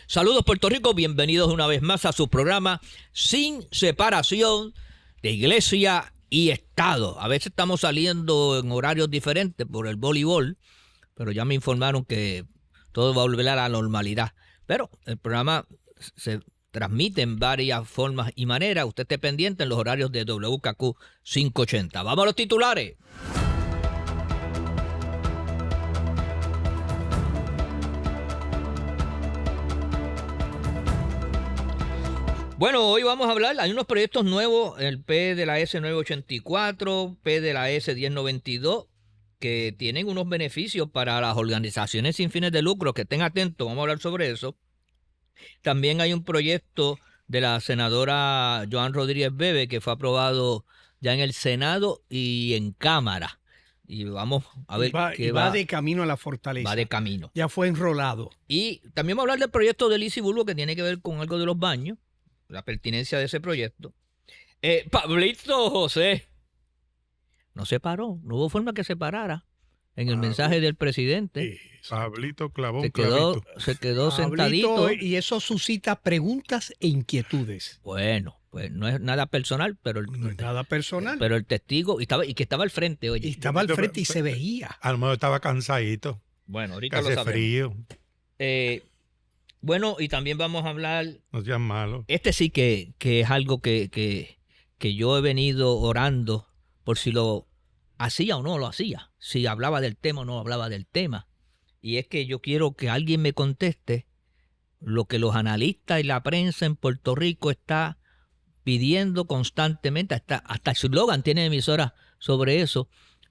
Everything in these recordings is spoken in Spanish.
Saludos Puerto Rico, bienvenidos una vez más a su programa Sin Separación de Iglesia y Estado. A veces estamos saliendo en horarios diferentes por el voleibol, pero ya me informaron que todo va a volver a la normalidad. Pero el programa se transmite en varias formas y maneras. Usted esté pendiente en los horarios de WKQ 580. Vamos a los titulares. Bueno, hoy vamos a hablar, hay unos proyectos nuevos, el P de la S984, P de la S1092, que tienen unos beneficios para las organizaciones sin fines de lucro, que estén atentos, vamos a hablar sobre eso. También hay un proyecto de la senadora Joan Rodríguez Bebe que fue aprobado ya en el Senado y en Cámara. Y vamos a ver qué va de camino a la fortaleza. Va de camino. Ya fue enrolado. Y también vamos a hablar del proyecto de Lizy Bulbo que tiene que ver con algo de los baños, la pertinencia de ese proyecto. Pablito José no se paró, no hubo forma que se parara en el mensaje del presidente. Pablito clavó se quedó Pablito, sentadito. Y eso suscita preguntas e inquietudes. Bueno, pues no es nada personal, pero no es nada personal. Pero el testigo, y que estaba al frente, oye. Y estaba al frente y se veía. A lo mejor estaba cansadito. Bueno, ahorita hace lo sabemos. Frío. Bueno, y también vamos a hablar. No sean malos. Este sí que es algo que yo he venido orando por si lo hacía o no lo hacía. Si hablaba del tema o no hablaba del tema. Y es que yo quiero que alguien me conteste lo que los analistas y la prensa en Puerto Rico está pidiendo constantemente. Hasta el slogan tiene emisoras sobre eso,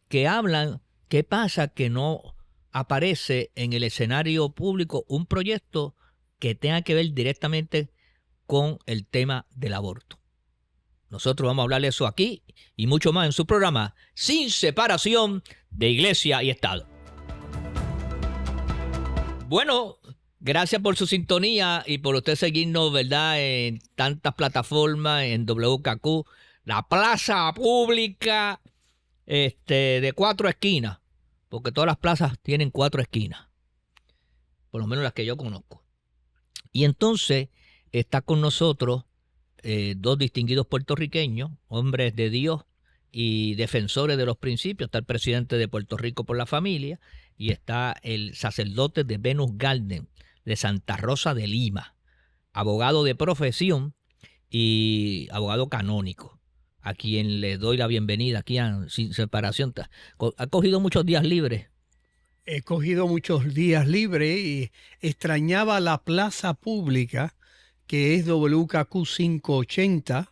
que hablan. ¿Qué pasa que no aparece en el escenario público un proyecto que tenga que ver directamente con el tema del aborto? Nosotros vamos a hablar de eso aquí y mucho más en su programa Sin Separación de Iglesia y Estado. Bueno, gracias por su sintonía y por usted seguirnos, ¿verdad?, en tantas plataformas, en WKQ, la plaza pública de 4 esquinas, porque todas las plazas tienen 4 esquinas, por lo menos las que yo conozco. Y entonces está con nosotros 2 distinguidos puertorriqueños, hombres de Dios y defensores de los principios. Está el presidente de Puerto Rico por la Familia y está el sacerdote de Venus Garden de Santa Rosa de Lima, abogado de profesión y abogado canónico, a quien le doy la bienvenida aquí a Sin Separación. Ha cogido muchos días libres. He cogido muchos días libres y extrañaba la plaza pública, que es WKQ 580,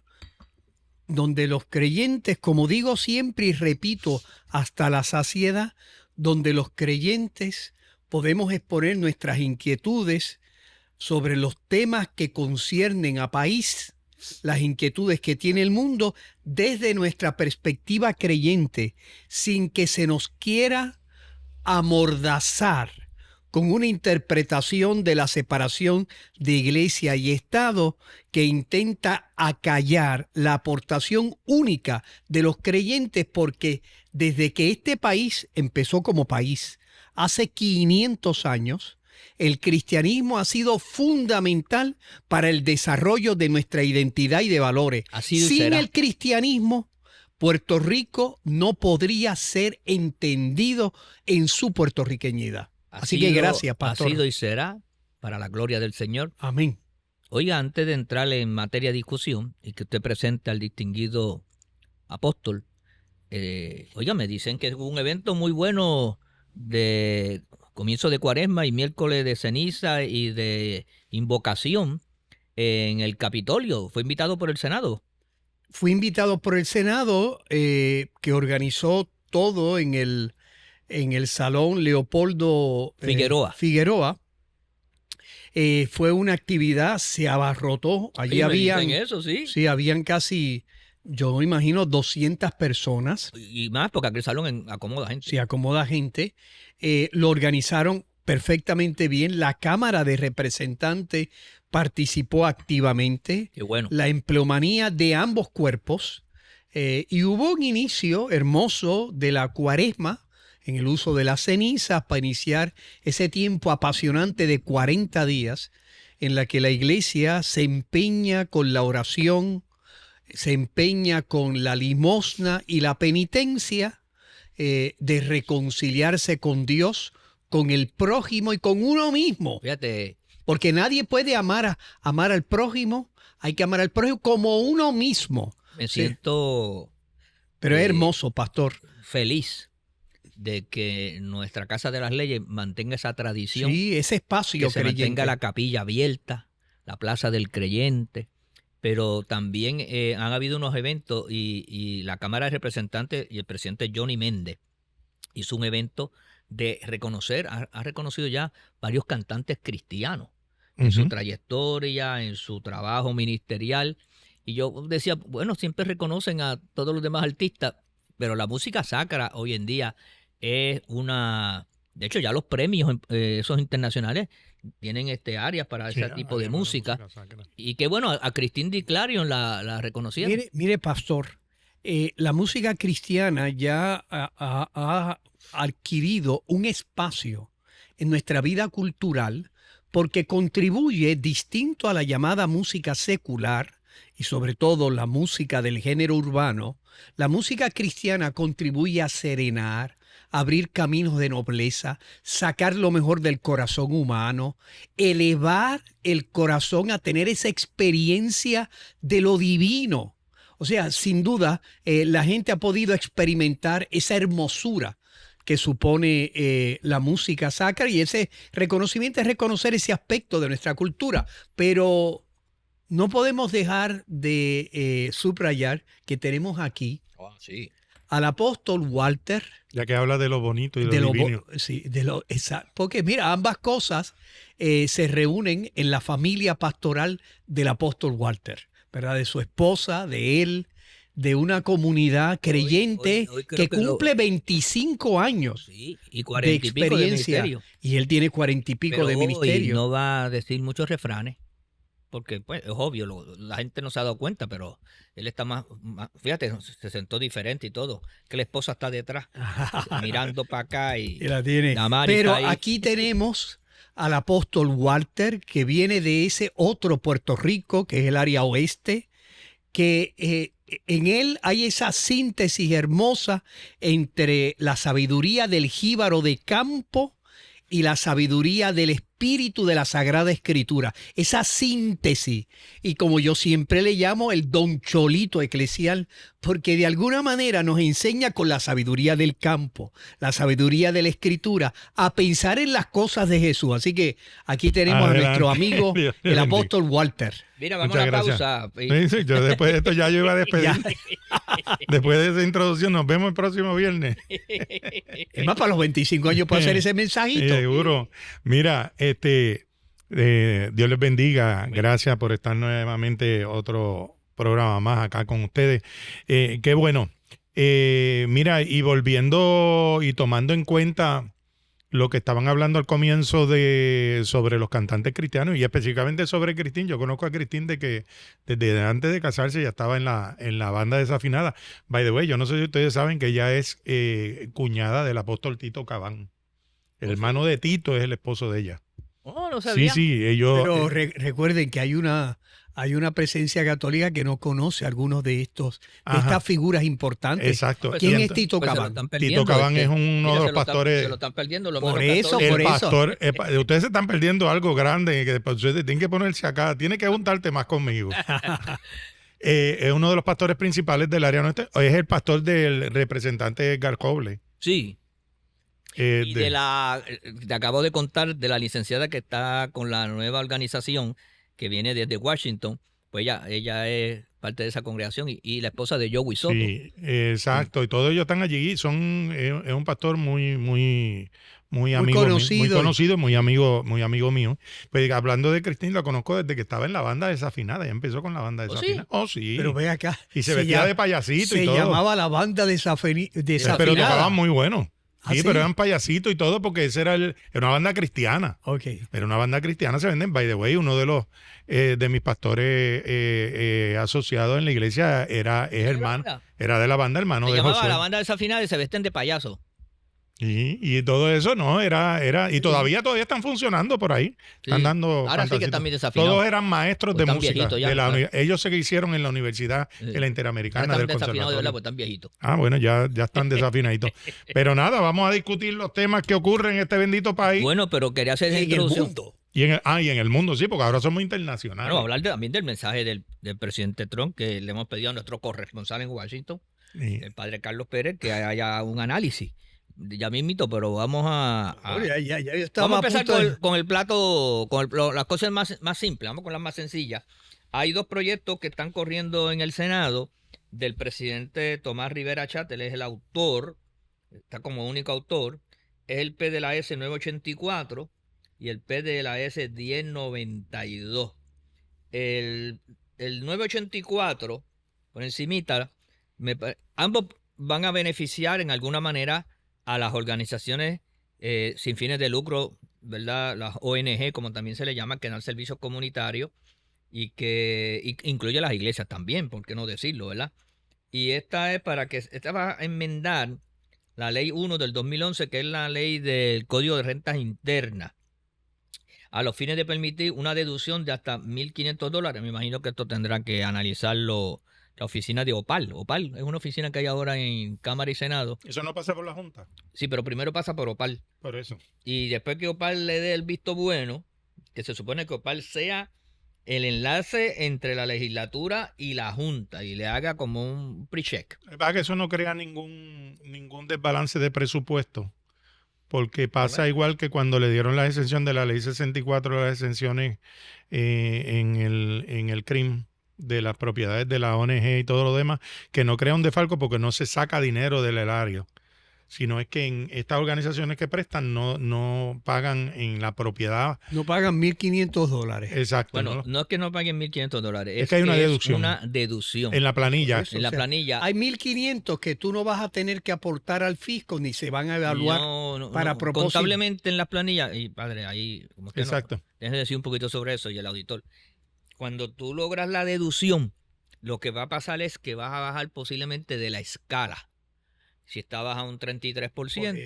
donde los creyentes, como digo siempre y repito hasta la saciedad, donde los creyentes podemos exponer nuestras inquietudes sobre los temas que conciernen a país, las inquietudes que tiene el mundo desde nuestra perspectiva creyente, sin que se nos quiera amordazar con una interpretación de la separación de iglesia y Estado que intenta acallar la aportación única de los creyentes, porque desde que este país empezó como país, hace 500 años, el cristianismo ha sido fundamental para el desarrollo de nuestra identidad y de valores. Sin el cristianismo, Puerto Rico no podría ser entendido en su puertorriqueñidad. Así que gracias, pastor. Ha sido y será para la gloria del Señor. Amén. Oiga, antes de entrar en materia de discusión y que usted presente al distinguido apóstol, oiga, me dicen que hubo un evento muy bueno de comienzo de Cuaresma y miércoles de ceniza y de invocación en el Capitolio. ¿Fue invitado por el Senado? Fui invitado por el Senado, que organizó todo en el Salón Leopoldo Figueroa. Fue una actividad, se abarrotó. Allí habían casi, yo me imagino, 200 personas. Y más, porque aquel salón acomoda gente. Sí, acomoda gente. Lo organizaron perfectamente bien. La Cámara de Representantes participó activamente. Qué bueno. La empleomanía de ambos cuerpos. Y hubo un inicio hermoso de la Cuaresma en el uso de las cenizas para iniciar ese tiempo apasionante de 40 días en la que la iglesia se empeña con la oración, se empeña con la limosna y la penitencia de reconciliarse con Dios, con el prójimo y con uno mismo. Fíjate, Porque nadie puede amar al prójimo, hay que amar al prójimo como uno mismo. me Sí. siento Pero es hermoso, pastor. feliz de que nuestra Casa de las Leyes mantenga esa tradición, Sí, ese espacio que se creyente. mantenga la capilla abierta, la Plaza del Creyente, pero también han habido unos eventos y la Cámara de Representantes y el presidente Johnny Méndez hizo un evento de reconocer, ha reconocido ya varios cantantes cristianos en su Ujú. trayectoria, en su trabajo ministerial. Y yo decía, bueno, siempre reconocen a todos los demás artistas, pero la música sacra hoy en día es una... De hecho, ya los premios esos internacionales tienen áreas para Sí, ese tipo de área para música. sacra. Y que bueno, a Christine Di Clarion la reconocieron. Mire, pastor, la música cristiana ya ha adquirido un espacio en nuestra vida cultural porque contribuye, distinto a la llamada música secular y sobre todo la música del género urbano, la música cristiana contribuye a serenar, abrir caminos de nobleza, sacar lo mejor del corazón humano, elevar el corazón a tener esa experiencia de lo divino. O sea, sin duda, la gente ha podido experimentar esa hermosura que supone la música sacra, y ese reconocimiento es reconocer ese aspecto de nuestra cultura. Pero no podemos dejar de subrayar que tenemos aquí Sí. al apóstol Walter. Ya que habla de lo bonito y de lo divino. Sí, porque mira, ambas cosas se reúnen en la familia pastoral del apóstol Walter, ¿verdad? De su esposa, de él, de una comunidad creyente hoy creo que que cumple 25 años Sí, y de 40 y pico de experiencia, ministerio. y él tiene 40 y pico Pero de hoy ministerio. no va a decir muchos refranes, porque pues es obvio, la gente no se ha dado cuenta, pero él está fíjate, se sentó diferente y todo, que la esposa está detrás, mirando para acá y Y la tiene. la Mari Pero está ahí. aquí tenemos al apóstol Walter, que viene de ese otro Puerto Rico, que es el área oeste, que en él hay esa síntesis hermosa entre la sabiduría del jíbaro de campo y la sabiduría del espíritu de la Sagrada Escritura. Esa síntesis, y como yo siempre le llamo, el don Cholito eclesial, porque de alguna manera nos enseña con la sabiduría del campo, la sabiduría de la Escritura, a pensar en las cosas de Jesús. Así que aquí tenemos Adelante. a nuestro amigo, Dios te el bendiga. apóstol Walter. Mira, vamos Muchas a la gracias. pausa. Sí, sí, yo después de esto ya yo iba a despedir. Ya. Después de esa introducción, nos vemos el próximo viernes. Es más, para los 25 años puede hacer ese mensajito. Seguro. Mira, Dios les bendiga. Gracias por estar nuevamente otro programa más acá con ustedes. Qué bueno. Mira, y volviendo y tomando en cuenta lo que estaban hablando al comienzo sobre los cantantes cristianos y específicamente sobre Christine. Yo conozco a Christine de que desde antes de casarse ya estaba en la banda desafinada. By the way, yo no sé si ustedes saben que ella es cuñada del apóstol Tito Cabán. El hermano de Tito es el esposo de ella. Oh, no Sí, sabía. sí, ellos... Pero recuerden que hay una presencia católica que no conoce a algunos de Ajá. estas figuras importantes. Exacto. Pues ¿Quién Y es Tito Pues se lo Cabán? están perdiendo, Tito Cabán es uno mira, de los se lo pastores. se lo están perdiendo los Por hermanos eso, católicos. El por eso. pastor, ustedes se están perdiendo algo grande, que ustedes tienen que ponerse acá, tienen que juntarte más conmigo. Es uno de los pastores principales del área nuestra, es el pastor del representante Edgar Coble. Sí. Y te acabo de contar de la licenciada que está con la nueva organización que viene desde Washington, pues ella es parte de esa congregación y la esposa de Joey Soto. Sí, exacto, y todos ellos están allí, es un pastor muy amigo, conocido. muy conocido, muy amigo mío. Pues hablando de Christine, la conozco desde que estaba en la banda desafinada, ella empezó con la banda ¿Oh, sí? desafinada. Oh, sí. Pero ve acá. Y se vestía de payasito y Se todo. llamaba la banda desafinada. Pero tocaban muy bueno. ¿Ah, Sí, sí? pero eran payasitos y todo porque era una banda cristiana. Ok. Pero una banda cristiana se venden, by the way, uno de los de mis pastores asociados en la iglesia era de la banda hermano Se de llamaba Josué. la banda desafinada y se vesten de payaso. Y todo eso no era y todavía están funcionando por ahí. Están Sí. dando Ahora sí que cantacitos. están bien desafinados. Todos eran maestros Pues de están música. viejitos ya. Ellos se hicieron en la universidad, Sí. en la Ahora Interamericana están del desafinados de verdad Conservatorio. porque están viejitos. Ah, bueno, ya están desafinaditos. Pero nada, vamos a discutir los temas que ocurren en este bendito país. Bueno, pero quería hacer esa En el introducción. mundo. Y en el mundo, sí, porque ahora somos internacionales. Bueno, hablar también del mensaje del presidente Trump que le hemos pedido a nuestro corresponsal en Washington, Sí. el padre Carlos Pérez, que haya un análisis. Ya mismito, pero vamos a Ya estaba vamos a empezar punto de- con el plato, las cosas más simples, vamos con las más sencillas. Hay dos proyectos que están corriendo en el Senado del presidente Tomás Rivera Chat, él es el autor, está como único autor, es el P de la S 984 y el P de la S 1092. El 984, por encimita, ambos van a beneficiar en alguna manera a las organizaciones sin fines de lucro, ¿verdad? Las ONG, como también se le llama, que dan servicios comunitarios y que incluye las iglesias también, ¿por qué no decirlo, verdad? Y esta va a enmendar la ley 1 del 2011, que es la ley del Código de Rentas Internas, a los fines de permitir una deducción de hasta $1,500. Me imagino que esto tendrá que analizarlo la oficina de OPAL. OPAL es una oficina que hay ahora en Cámara y Senado. Eso no pasa por la Junta. Sí, pero primero pasa por OPAL. Por eso. Y después que OPAL le dé el visto bueno, que se supone que OPAL sea el enlace entre la legislatura y la Junta y le haga como un pre-check. Va que eso no crea ningún desbalance de presupuesto. Porque pasa igual que cuando le dieron la exención de la ley 64, las exenciones en el CRIM de las propiedades de la ONG y todo lo demás, que no crea un defalco porque no se saca dinero del erario, sino es que en estas organizaciones que prestan no pagan en la propiedad. No pagan $1,500. Exacto. Bueno, no es que no paguen $1,500, Es que hay una deducción. una deducción. En la planilla. Por eso, En la o sea, planilla. Hay 1,500 que tú no vas a tener que aportar al fisco ni se van a evaluar. para propósito. Contablemente en las planillas, y padre, ahí, como es que Exacto. no, déjame decir un poquito sobre eso y el auditor. Cuando tú logras la deducción, lo que va a pasar es que vas a bajar posiblemente de la escala. Si estabas a un 33%,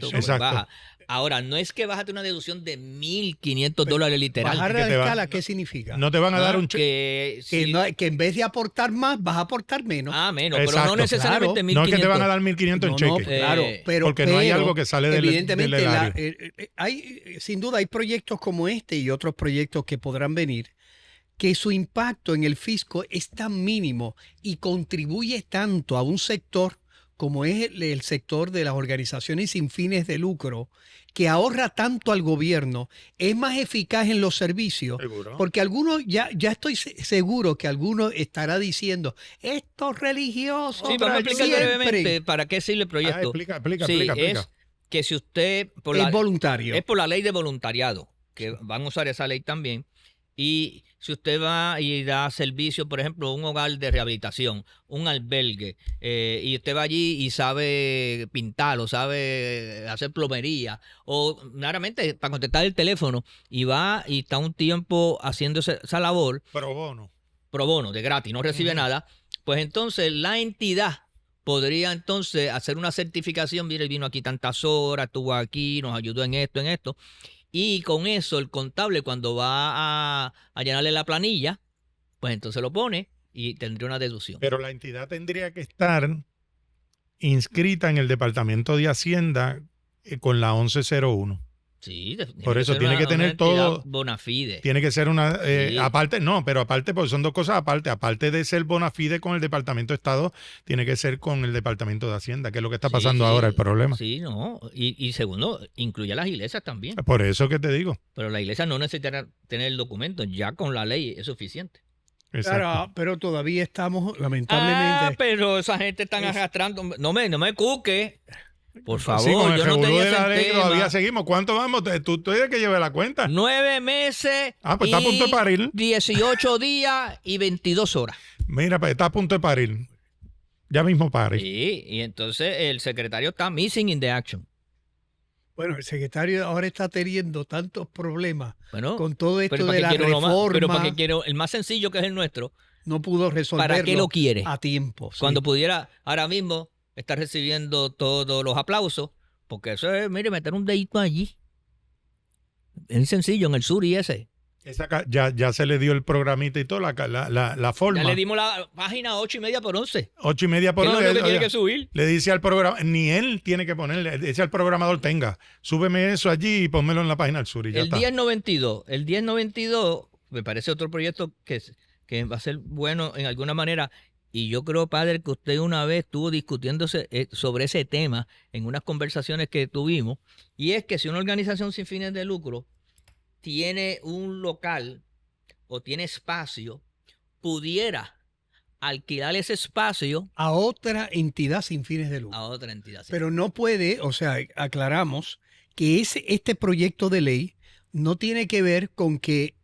pues Exacto. baja. Ahora, no es que bájate una deducción de $1,500 literal. Bajar que la te va- escala, ¿qué significa? No te van a dar un cheque. que, sí- Que en vez de aportar más, vas a aportar menos. menos, pero Exacto. no necesariamente Claro. 1,500. No es que te van a dar 1,500 en No, cheque. claro, Porque no hay algo que sale del evidentemente erario. sin duda hay proyectos como este y otros proyectos que podrán venir que su impacto en el fisco es tan mínimo y contribuye tanto a un sector como es el sector de las organizaciones sin fines de lucro, que ahorra tanto al gobierno, es más eficaz en los servicios. Seguro. Porque algunos, ya estoy seguro que alguno estará diciendo, estos religiosos Sí, vamos a explicar siempre brevemente para qué sirve el proyecto. Explica. Sí, explica. es que si usted, es voluntario. es por la ley de voluntariado, que van a usar esa ley también. Y si usted va y da servicio, por ejemplo, un hogar de rehabilitación, un albergue, y usted va allí y sabe pintar o sabe hacer plomería, o meramente para contestar el teléfono, y va y está un tiempo haciendo esa labor Pro bono. pro bono, de gratis, no recibe nada, pues entonces la entidad podría entonces hacer una certificación, mire, vino aquí tantas horas, estuvo aquí, nos ayudó en esto, y con eso el contable cuando va a llenarle la planilla, pues entonces lo pone y tendría una deducción. Pero la entidad tendría que estar inscrita en el Departamento de Hacienda con la 1101. Sí, Por eso ser tiene que una tener entidad todo- bona fide. Tiene que ser una... Sí. Aparte, no, pero aparte, porque son dos cosas aparte. Aparte de ser bona fide con el Departamento de Estado, tiene que ser con el Departamento de Hacienda, que es lo que está pasando Sí, ahora, el problema. Sí, no. Y segundo, incluye a las iglesias también. Por eso que te digo. Pero la iglesia no necesita tener el documento, ya con la ley es suficiente. Exacto. Claro, pero todavía estamos, lamentablemente. Pero esa gente están arrastrando. No me cuque. Por favor, Sí, con el yo no revolú tenía de la ese ley tema. todavía seguimos. ¿Cuánto vamos? Tú eres que lleve la cuenta. 9 meses. Ah, pues está a punto de parir. 18 días y 22 horas. Mira, pues está a punto de parir. Ya mismo pare. Sí, y entonces el secretario está missing in the action. Bueno, el secretario ahora está teniendo tantos problemas Bueno, con todo esto pero de la quiero pero para reforma. qué quiero el más sencillo que es el nuestro. No pudo resolverlo ¿Para qué lo quiere? a tiempo. sí. Cuando pudiera ahora mismo estar recibiendo todos los aplausos porque eso es, mire, meter un dedito allí. Es sencillo, en el sur y ese. Ya se le dio el programita y todo, la forma. Ya le dimos la página 8:30 por 11. 8:30 por ¿Qué es 11. lo que tiene que subir? Le dice al programa, ni él tiene que ponerle, le dice al programador, tenga, súbeme eso allí y pónmelo en la página del sur y ya El está. 1092 me parece otro proyecto que va a ser bueno en alguna manera. Y yo creo, padre, que usted una vez estuvo discutiéndose sobre ese tema en unas conversaciones que tuvimos. Y es que si una organización sin fines de lucro tiene un local o tiene espacio, pudiera alquilar ese espacio A otra entidad sin fines de lucro. a otra entidad. Pero no puede, o sea, aclaramos que este proyecto de ley no tiene que ver con que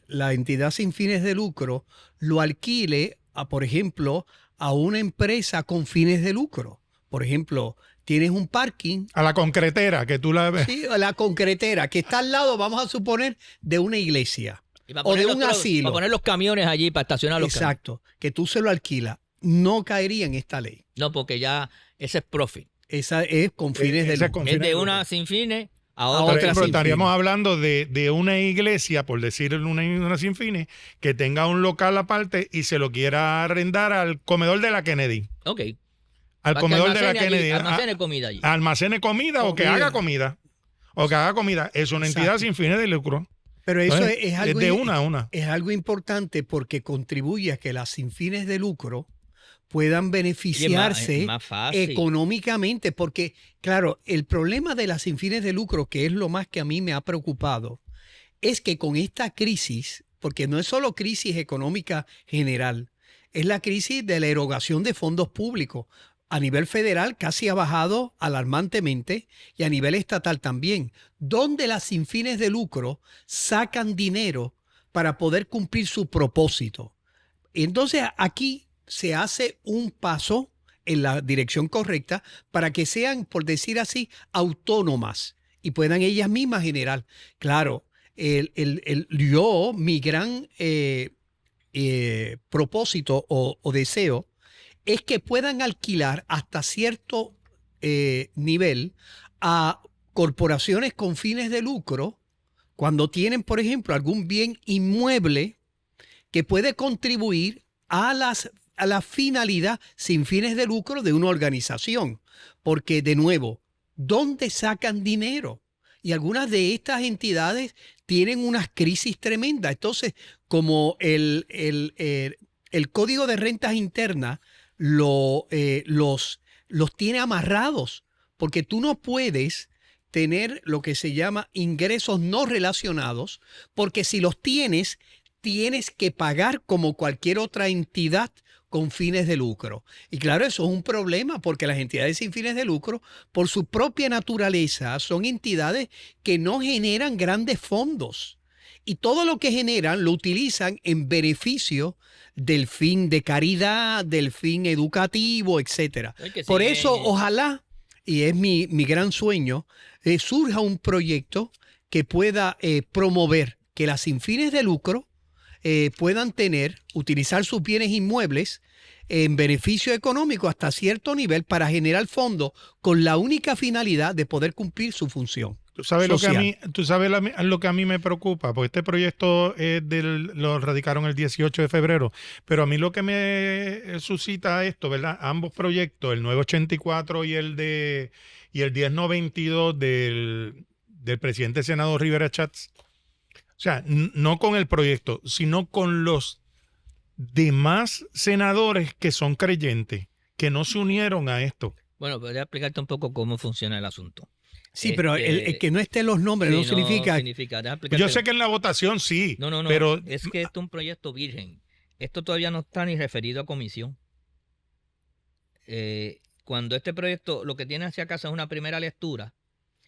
la entidad sin fines de lucro lo alquile, por ejemplo, a una empresa con fines de lucro. Por ejemplo, tienes un parking. A la concretera, que tú la ves. Sí, a la concretera, que está al lado, vamos a suponer, de una iglesia o de un asilo. Para poner los camiones allí, para estacionar los camiones. Exacto, que tú se lo alquilas. No caería en esta ley. No, porque ya ese es profit. Esa es con fines de Esa es lucro. con Es fines de de una lucro. sin fines a A otra. otra Por ejemplo, sin estaríamos fines. hablando de una iglesia, por decir una sin fines, que tenga un local aparte y se lo quiera arrendar al comedor de la Kennedy. Ok. Al Para que comedor de la almacene allí, Kennedy. almacene comida allí. Almacene comida o que Comida. haga comida. O que haga comida. Es una entidad Exacto. sin fines de lucro. Pero eso Entonces, es algo, de una a una. es algo importante porque contribuye a que las sin fines de lucro puedan beneficiarse es más fácil. económicamente. Porque, claro, el problema de las sin fines de lucro, que es lo más que a mí me ha preocupado, es que con esta crisis, porque no es solo crisis económica general, es la crisis de la erogación de fondos públicos. A nivel federal casi ha bajado alarmantemente y a nivel estatal también, donde las sin fines de lucro sacan dinero para poder cumplir su propósito. Entonces aquí se hace un paso en la dirección correcta para que sean, por decir así, autónomas y puedan ellas mismas generar. Claro, mi gran propósito o deseo es que puedan alquilar hasta cierto nivel a corporaciones con fines de lucro cuando tienen, por ejemplo, algún bien inmueble que puede contribuir a la finalidad sin fines de lucro de una organización. Porque, de nuevo, ¿dónde sacan dinero? Y algunas de estas entidades tienen unas crisis tremendas. Entonces, como el Código de Rentas Internas los tiene amarrados, porque tú no puedes tener lo que se llama ingresos no relacionados, porque si los tienes, tienes que pagar como cualquier otra entidad con fines de lucro. Y claro, eso es un problema porque las entidades sin fines de lucro, por su propia naturaleza, son entidades que no generan grandes fondos. Y todo lo que generan lo utilizan en beneficio del fin de caridad, del fin educativo, etc. Por eso, ojalá, y es mi gran sueño, surja un proyecto que pueda promover que las sin fines de lucro puedan utilizar sus bienes inmuebles en beneficio económico hasta cierto nivel para generar fondos con la única finalidad de poder cumplir su función. Tú sabes lo que a mí me preocupa, porque este proyecto lo radicaron el 18 de febrero, pero a mí lo que me suscita esto, ¿verdad? Ambos proyectos, el 984 y el 1092 del presidente senador Rivera Schatz, o sea, no con el proyecto, sino con los demás senadores que son creyentes, que no se unieron a esto. Bueno, podría explicarte un poco cómo funciona el asunto. Sí, pero el que no estén los nombres no significa... Yo sé que en la votación sí, no, pero... es que esto es un proyecto virgen. Esto todavía no está ni referido a comisión. Cuando este proyecto lo que tiene hacia casa es una primera lectura.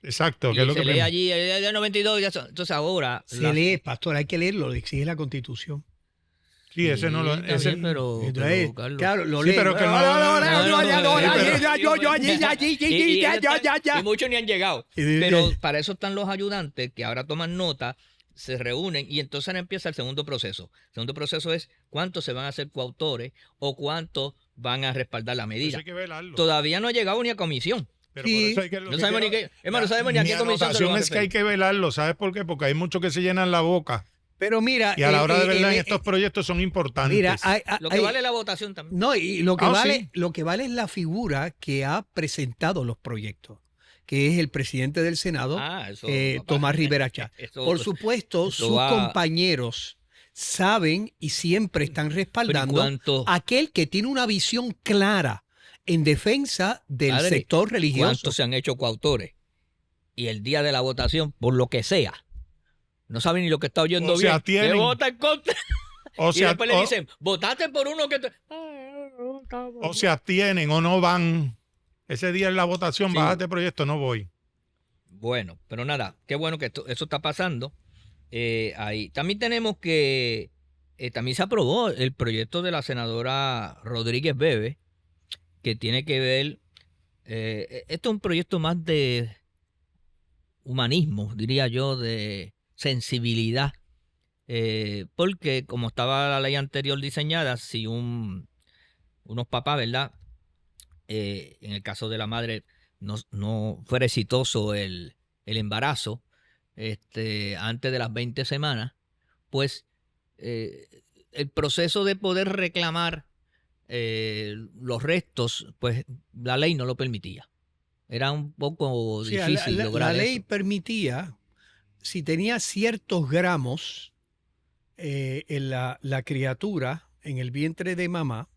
Exacto. Y que es lo se que lee allí el 92. Entonces ahora... Se lee, pastor, hay que leerlo, lo exige la Constitución. Sí, ese no lo... Está bien, pero Carlos, claro, lo Sí, lee. pero que y muchos ni han llegado. Pero para eso están los ayudantes que ahora toman nota, se reúnen y entonces empieza el segundo proceso. El segundo proceso es cuántos se van a hacer coautores o cuántos van a respaldar la medida. Hay que velarlo. Todavía no ha llegado ni a comisión. Pero Sí. por eso hay que, lo No que sabemos ni quiero- qué, hermano, no sabemos ni a mi qué comisión se lo anotación van a es que hay referir. que velarlo, ¿sabes por qué? Porque hay muchos que se llenan la boca Pero mira, y a la hora de verdad en estos proyectos son importantes. mira, Lo que vale la votación también. no, y lo que Ah, vale, sí. lo que vale es la figura que ha presentado los proyectos, que es el presidente del Senado, Eso, papá. Tomás Rivera Chá. Eso- Por supuesto, eso sus va- compañeros saben y siempre están Pero ¿y respaldando cuánto- aquel que tiene una visión clara en defensa del Padre, sector religioso. ¿Cuántos se han hecho coautores? Y el día de la votación, por lo que sea, no saben ni lo que está oyendo O se bien. abstienen. Que vota en contra. O Y sea, después le dicen, votaste por uno que... o se abstienen o no van. Ese día en la votación, Sí. bájate proyecto, no voy. Bueno, pero nada, qué bueno que eso está pasando. Ahí. También tenemos que... también se aprobó el proyecto de la senadora Rodríguez Bebe, que tiene que ver... esto es un proyecto más de humanismo, diría yo, de sensibilidad. Porque como estaba la ley anterior diseñada, si unos papás, ¿verdad? En el caso de la madre no fuera exitoso el embarazo antes de las 20 semanas, pues el proceso de poder reclamar los restos, pues la ley no lo permitía. Era un poco O sea, difícil lograr la ley eso. permitía, si tenía ciertos gramos en la criatura, en el vientre de mamá,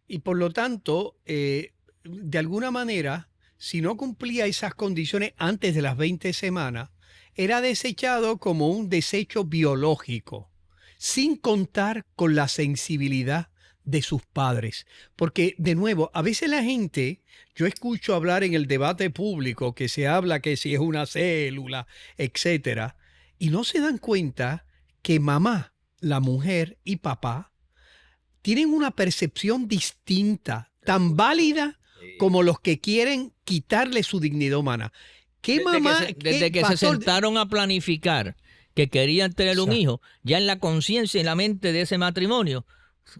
y por lo tanto, de alguna manera, si no cumplía esas condiciones antes de las 20 semanas, era desechado como un desecho biológico, sin contar con la sensibilidad de sus padres. Porque, de nuevo, a veces la gente, yo escucho hablar en el debate público que se habla que si es una célula, etcétera, y no se dan cuenta que mamá, la mujer y papá tienen una percepción distinta, tan válida como los que quieren quitarle su dignidad humana. ¿Qué mamá? Desde que se pastor, sentaron a planificar que querían tener un Exacto. hijo, ya en la conciencia y en la mente de ese matrimonio,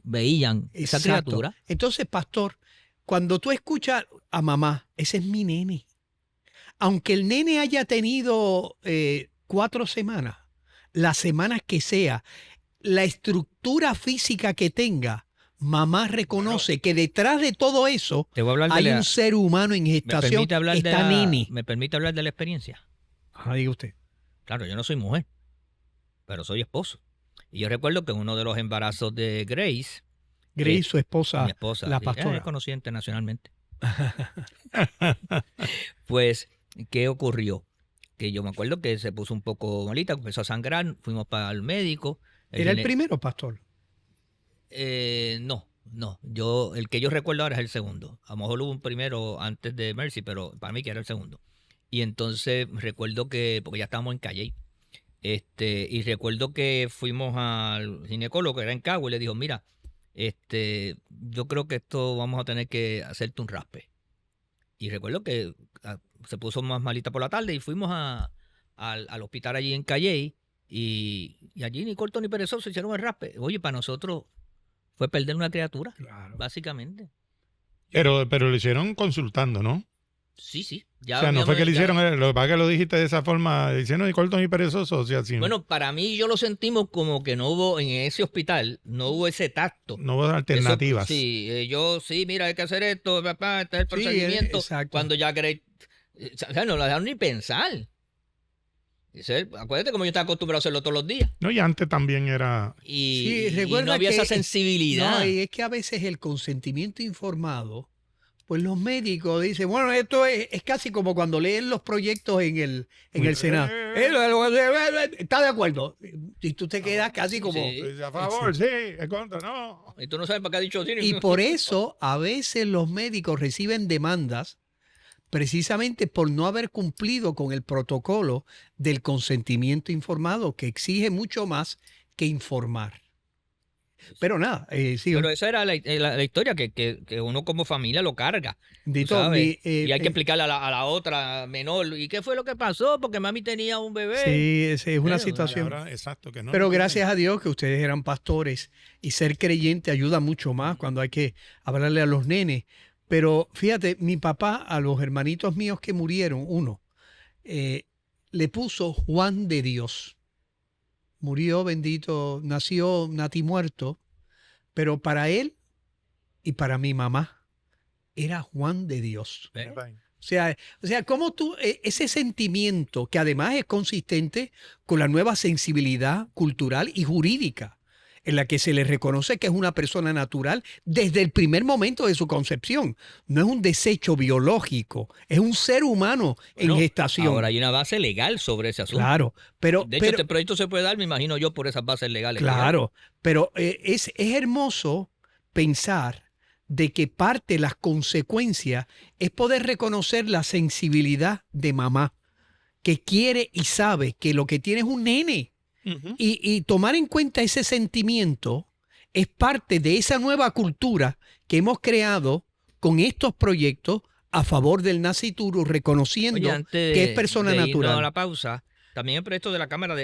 veían esa Exacto. criatura. Entonces, pastor, cuando tú escuchas a mamá, ese es mi nene. Aunque el nene haya tenido 4 semanas, las semanas que sea, la estructura física que tenga, mamá reconoce que detrás de todo eso Te voy a hablar hay de un ser humano en ¿Me gestación. permite hablar de Está nene. ¿Me permite hablar de la experiencia? Ajá, diga usted. Claro, yo no soy mujer, pero soy esposo. Y yo recuerdo que uno de los embarazos de Grace, Grace, su esposa, mi esposa, la sí, pastora. es conocida internacionalmente. Pues, ¿qué ocurrió? Que yo me acuerdo que se puso un poco malita, empezó a sangrar, fuimos para el médico. ¿Era el gine- primero, pastor? No. El que yo recuerdo ahora es el segundo. A lo mejor hubo un primero antes de Mercy, pero para mí que era el segundo. Y entonces recuerdo que, porque ya estábamos en Calle, y recuerdo que fuimos al ginecólogo que era en Cagua y le dijo, mira, yo creo que esto vamos a tener que hacerte un raspe. Y recuerdo que se puso más malita por la tarde y fuimos al hospital allí en Calle y allí ni corto ni perezoso hicieron el raspe. Oye, para nosotros fue perder una criatura, Claro. básicamente. Pero lo hicieron consultando, ¿no? Sí. O sea, no fue que lo hicieron, lo que pasa es que lo dijiste de esa forma, diciendo ni corto ni perezoso, o sea, si Bueno, para mí yo lo sentimos como que no hubo en ese hospital, no hubo ese tacto. no hubo alternativas. Eso, sí, mira, hay que hacer esto, papá, este es el Sí, procedimiento. exacto. Cuando ya Grace, o sea, no la dejaron ni pensar. Acuérdate como yo estaba acostumbrado a hacerlo todos los días. No, y antes también era... Y, Sí, y recuerda no había que- esa sensibilidad. No, y es que a veces el consentimiento informado, pues los médicos dicen, bueno, esto es casi como cuando leen los proyectos en el Senado. ¿Está de acuerdo? Y tú te quedas casi como... Sí. A favor, sí, en contra, no. Y tú no sabes para qué ha dicho sí. Y por eso a veces los médicos reciben demandas precisamente por no haber cumplido con el protocolo del consentimiento informado, que exige mucho más que informar. Pero nada, sí, Pero esa era la historia, que uno como familia lo carga. tú Dito, sabes, y hay que explicarle a la otra menor. ¿Y qué fue lo que pasó? Porque mami tenía un bebé. sí, es una Bueno, situación. Ahora, exacto, que no. Pero gracias a Dios que ustedes eran pastores y ser creyente ayuda mucho más cuando hay que hablarle a los nenes. Pero fíjate, mi papá a los hermanitos míos que murieron, uno, le puso Juan de Dios. Murió, bendito, nació natimuerto, pero para él y para mi mamá era Juan de Dios. O sea, cómo tú, ese sentimiento que además es consistente con la nueva sensibilidad cultural y jurídica, en la que se le reconoce que es una persona natural desde el primer momento de su concepción. No es un desecho biológico, es un ser humano en gestación. Ahora hay una base legal sobre ese asunto. Claro, pero... De hecho, este proyecto se puede dar, me imagino yo, por esas bases legales. Claro, pero es hermoso pensar de que parte de las consecuencias es poder reconocer la sensibilidad de mamá, que quiere y sabe que lo que tiene es un nene. Y tomar en cuenta ese sentimiento es parte de esa nueva cultura que hemos creado con estos proyectos a favor del nascituro, reconociendo que es persona natural. A la pausa, también el proyecto de la Cámara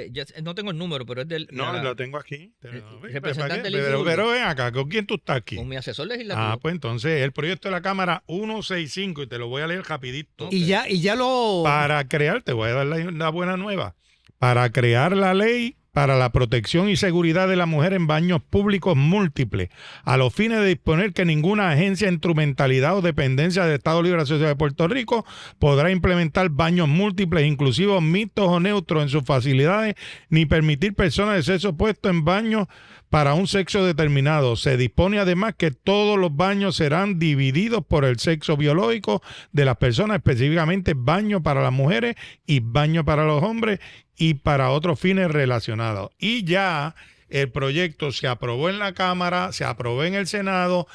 no tengo el número, pero es del... No, lo tengo aquí. Representante pero ven acá, ¿con quién tú estás aquí? Con mi asesor legislativo. Ah, pues entonces el proyecto de la Cámara 165, y te lo voy a leer rapidito. Y ya lo... Para crear, te voy a dar la buena nueva, para crear la ley para la protección y seguridad de la mujer en baños públicos múltiples, a los fines de disponer que ninguna agencia, instrumentalidad o dependencia del Estado Libre Asociado de Puerto Rico podrá implementar baños múltiples, inclusivos, mixtos o neutros en sus facilidades, ni permitir personas de sexo opuesto en baños para un sexo determinado. Se dispone además que todos los baños serán divididos por el sexo biológico de las personas, específicamente baño para las mujeres y baño para los hombres y para otros fines relacionados. Y ya el proyecto se aprobó en la Cámara, se aprobó en el Senado,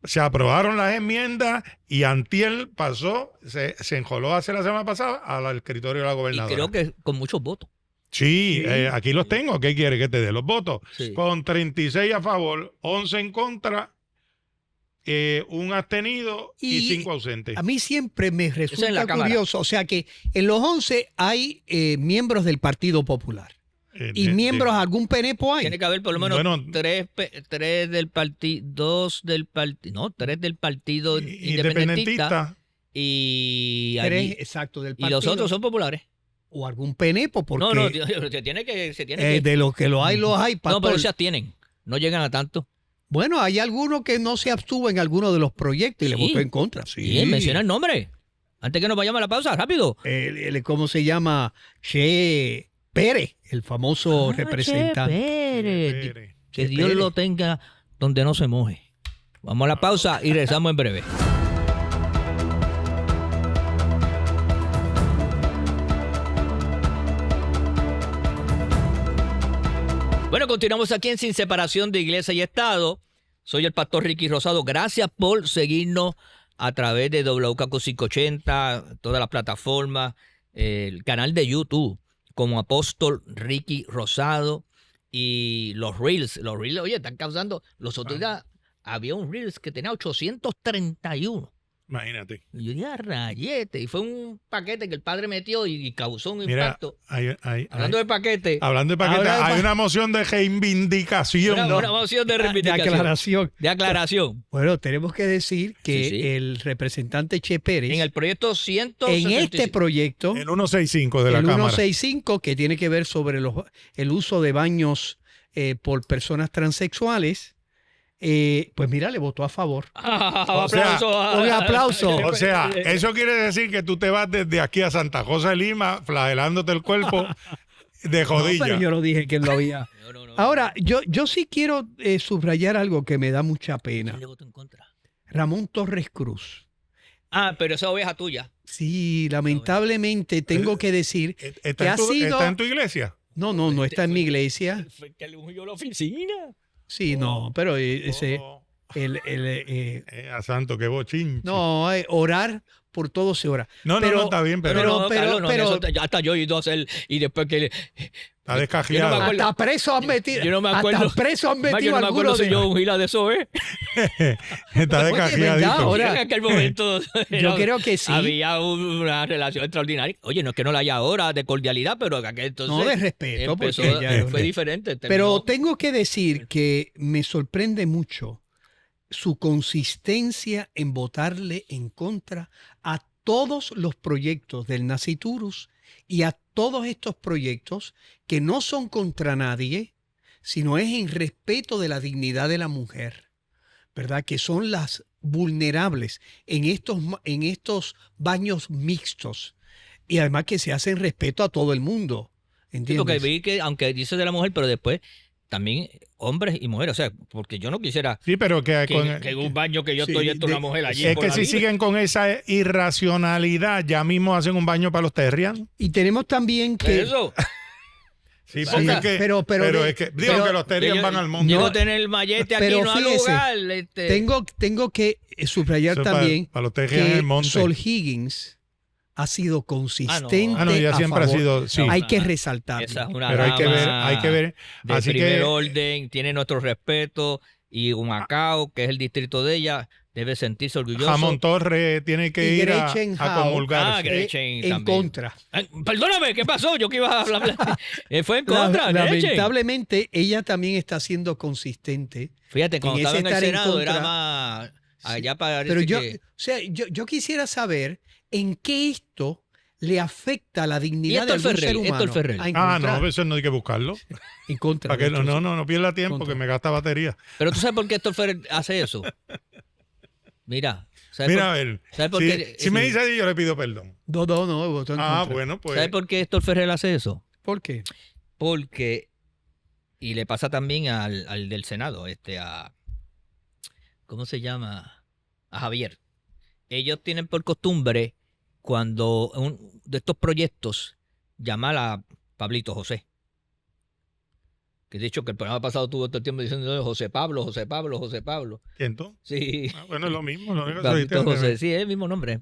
se aprobaron las enmiendas y antier pasó, se enjoló hace la semana pasada al escritorio de la gobernadora. Y creo que con muchos votos. Sí, aquí los tengo. ¿Qué quiere que te dé? Los votos. Sí. Con 36 a favor, 11 en contra, un abstenido y 5 ausentes. A mí siempre me en la resulta Cámara. curioso. O sea que en los 11 hay miembros del Partido Popular. ¿Y miembros de algún PNP hay? Tiene que haber por lo menos Bueno, tres del partido, tres del partido independentista y Tres, exacto, del y partido. los otros son populares. O algún PNP, porque No, se tiene que de los que los hay, No, pastor. pero se abstienen. No llegan a tanto. Bueno, hay algunos que no se abstuvo en alguno de los proyectos y le Sí. votó en contra. Sí. Bien, menciona el nombre. Antes que nos vayamos a la pausa, rápido. ¿Cómo se llama? Che Pérez, el famoso representante. Che Pérez. Pérez. Que Che Dios Pérez. lo tenga donde no se moje. Vamos a la pausa y regresamos en breve. Bueno, continuamos aquí en Sin Separación de Iglesia y Estado. Soy el pastor Ricky Rosado. Gracias por seguirnos a través de WKQ 580, todas las plataformas, el canal de YouTube como Apóstol Ricky Rosado y los Reels. Los Reels, oye, están causando... Los otros días había un Reels que tenía 831. Imagínate. Y yo dije, rayete. Y fue un paquete que el padre metió y causó un Mira, impacto. hablando de paquete. de paquete, hay una moción de reivindicación. Una moción de De reivindicación. aclaración. De aclaración. Bueno, tenemos que decir que Sí. el representante Che Pérez, En el proyecto 165. en este proyecto, El 165 de la el Cámara. 165, que tiene que ver sobre el uso de baños por personas transexuales, pues mira, le votó a favor. O sea, un aplauso. O sea, eso quiere decir que tú te vas desde aquí a Santa Rosa de Lima flagelándote el cuerpo de No, jodilla. pero yo no dije que lo había. No. Ahora, yo sí quiero subrayar algo que me da mucha pena. ¿Quién le votó en contra? Ramón Torres Cruz. Ah, pero esa oveja tuya. Sí, lamentablemente tengo que decir que ¿Está, ha en tu, sido... ¿Está en tu iglesia? No está en mi iglesia. Fue que le huyó la oficina. Sí, no, pero ese... Oh, a santo, qué bochinche. No, orar por todo se ora. No, pero- está bien, pero, Pero, pero- eso ya hasta yo he ido a hacer y después que está descajeado. yo no me acuerdo. Hasta preso han metido. Yo no me acuerdo. Hasta preso han yo metido no me acuerdo algunos si de... yo un gila de eso, ¿eh? Está ¿verdad? descajeadito. Ahora- en aquel momento Yo creo que sí. había una relación extraordinaria. Oye, no es que no la haya ahora de cordialidad, pero en aquel entonces No, de respeto, empezó, porque ya- fue diferente. Pero terminó. tengo que decir que me sorprende mucho su consistencia en votarle en contra a todos los proyectos del Nasciturus y a todos estos proyectos que no son contra nadie, sino es en respeto de la dignidad de la mujer, ¿verdad? Que son las vulnerables en estos baños mixtos y además que se hacen respeto a todo el mundo, Sí, ¿entiendes? porque vi que, aunque dice de la mujer, pero después también hombres y mujeres. O sea, porque yo no quisiera Sí, pero que, que en un baño que yo Sí, estoy, esto de- una mujer allí. es por que la si libre. siguen con esa irracionalidad, ya mismo hacen un baño para los terrians. Y tenemos también ¿Qué que... es eso? Sí, Sí, porque es que, pero es que digo pero- que los terrians Yo- van al mundo. Yo No, no tener el mallete aquí, pero no al fíjese, lugar. Tengo que subrayar Eso también para los terrians en que el monte. Sol Higgins ha sido consistente Ah, no, ella a siempre ha favor. sido, sí. Hay que resaltarlo. Esa es una Pero hay que ver. de Así primer que orden, tiene nuestro respeto, y Humacao, que es el distrito de ella, debe sentirse orgulloso. Jamón Torres tiene que Y ir a Gretchen Howe. comulgarse. Ah, Gretchen en también. contra. Ay, perdóname, ¿qué pasó? Yo que iba a hablar. Fue en contra, Gretchen. Lamentablemente, ella también está siendo consistente. Fíjate, cuando en estaba ese en el estar en Senado era contra- más... Allá parece Pero yo, que... o sea, yo quisiera saber en qué esto le afecta a la dignidad Y de Héctor algún ser Ferrer, humano. Héctor Ferrer. En Ah, contra, no, eso no hay que buscarlo. en contra. Para que de esto, no pierda tiempo, Contra. que me gasta batería. Pero tú sabes por qué Héctor Ferrer hace eso. Mira, ¿sabes Mira, por, a ver. ¿sabes por Si, qué? si me Sí. dice así, yo le pido perdón. No, votó en Ah, contra. bueno, pues. ¿Sabes por qué Héctor Ferrer hace eso? ¿Por qué? Porque, y le pasa también al del Senado, ¿cómo se llama? A Javier. Ellos tienen por costumbre, cuando de estos proyectos, llamar a Pablito José. Que de hecho que el programa pasado tuvo todo el tiempo diciendo José Pablo, José Pablo, José Pablo. ¿Quién tú? Sí. Ah, bueno, es lo mismo. Lo único que Pablito se dice- José, sí, es el mismo nombre.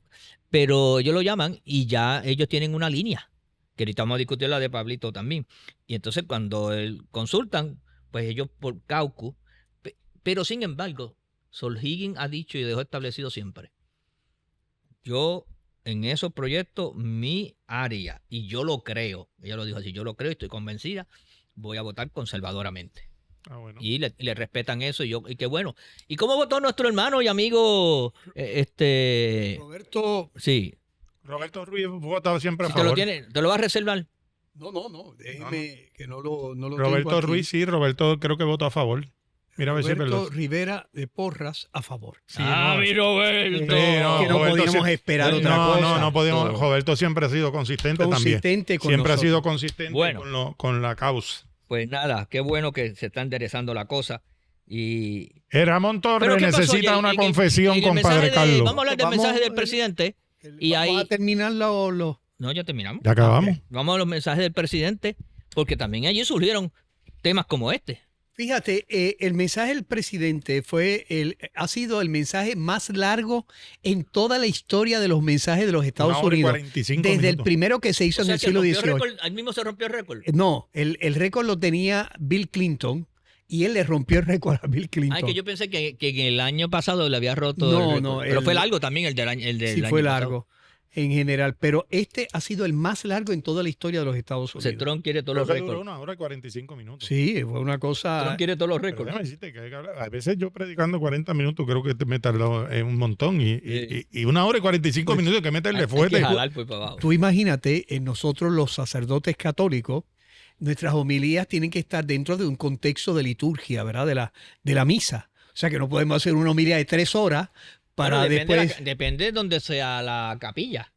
Pero ellos lo llaman y ya ellos tienen una línea, que ahorita vamos a discutir la de Pablito también. Y entonces cuando consultan, pues ellos por caucus, pero sin embargo, Sol Higgins ha dicho y dejó establecido siempre, yo en esos proyectos, mi área, y yo lo creo, ella lo dijo así, yo lo creo y estoy convencida, voy a votar conservadoramente. Ah, bueno. Y le respetan eso, y qué bueno. ¿Y cómo votó nuestro hermano y amigo, Roberto, sí, Roberto Ruiz vota siempre a si te lo favor. tiene, te lo vas a reservar? no, déjeme que no lo tengo Roberto aquí. Ruiz, sí, Roberto creo que votó a favor. Mira a ver si es Roberto verdad. Rivera de Porras a favor. Sí, no, mi Roberto. Sí, que no Roberto podíamos siempre- esperar otra no, cosa. no podíamos. Roberto siempre ha sido consistente, Consistente también. con Siempre ha nosotros. sido consistente Bueno. con la causa. Pues nada, qué bueno que se está enderezando la cosa. Y Ramón Torres ¿Pero qué pasó? necesita Y una en confesión, en el mensaje compadre Carlos. vamos a hablar del Vamos, mensaje del presidente. Y Vamos ahí- a terminar los... No, ya terminamos. Ya acabamos. Vamos a los mensajes del presidente, porque también allí surgieron temas como este. Fíjate, el mensaje del presidente ha sido el mensaje más largo en toda la historia de los mensajes de los Estados 1 hora y Unidos. 45 Desde el minutos. primero que se hizo O en sea, el que siglo rompió XVIII. récord, ahí mismo se rompió el récord. No, el récord lo tenía Bill Clinton y él le rompió el récord a Bill Clinton. Ah, es que yo pensé que en el año pasado le había roto No, el récord. no, Pero el- fue largo también el del año. Sí, año fue pasado. largo en general, pero este ha sido el más largo en toda la historia de los Estados O sea, Unidos. Trump quiere todos Pero los que duró récords. 1 hora y 45 minutos. Sí, fue una cosa... Trump quiere todos los Pero récords. déjame decirte que hay que hablar. A veces yo predicando 40 minutos creo que me tardó un montón. Sí. Y 1 hora y 45 minutos que meterle Hay fuerte. que jalar pues, para abajo. Tú imagínate, nosotros los sacerdotes católicos, nuestras homilías tienen que estar dentro de un contexto de liturgia, ¿verdad? De la misa. O sea que no podemos hacer una homilía de 3 horas para Bueno, depende, después, depende de donde sea la capilla,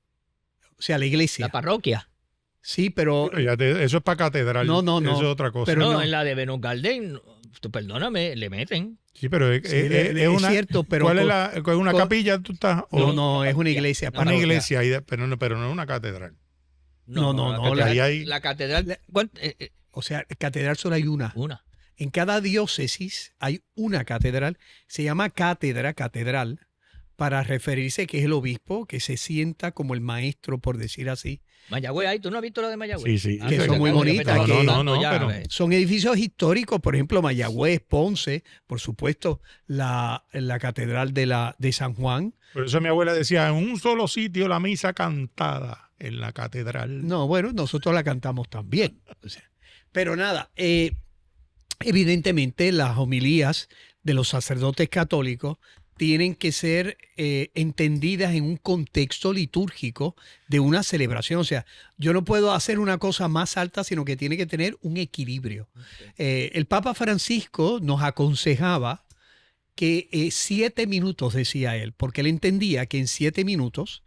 o sea, la iglesia. la parroquia. Sí, pero Pero eso es para catedral. No, no, no. Eso es otra cosa. Pero no, no. en la de Venus Garden, tú perdóname, le meten. sí, pero es, sí, es una. cierto, pero ¿Cuál es con- una con- capilla tú estás? no, es una iglesia. Una Una parroquia. iglesia, pero no es una catedral. No, la no, catedral, ahí hay- la catedral, O sea, catedral solo hay una. una. En cada diócesis hay una catedral, se llama catedral, para referirse que es el obispo que se sienta como el maestro, por decir así. Mayagüez, ahí, ¿tú no has visto lo de Mayagüez? Sí, sí. Que son muy bonitas, que- No, pero- Son edificios históricos, por ejemplo, Mayagüez, Ponce, por supuesto, la catedral de San Juan. Por eso mi abuela decía, en un solo sitio la misa cantada en la catedral. No, bueno, nosotros la cantamos también. O sea, pero nada, evidentemente las homilías de los sacerdotes católicos tienen que ser entendidas en un contexto litúrgico de una celebración. O sea, yo no puedo hacer una cosa más alta, sino que tiene que tener un equilibrio. El Papa Francisco nos aconsejaba que 7 minutos, decía él, porque él entendía que en 7 minutos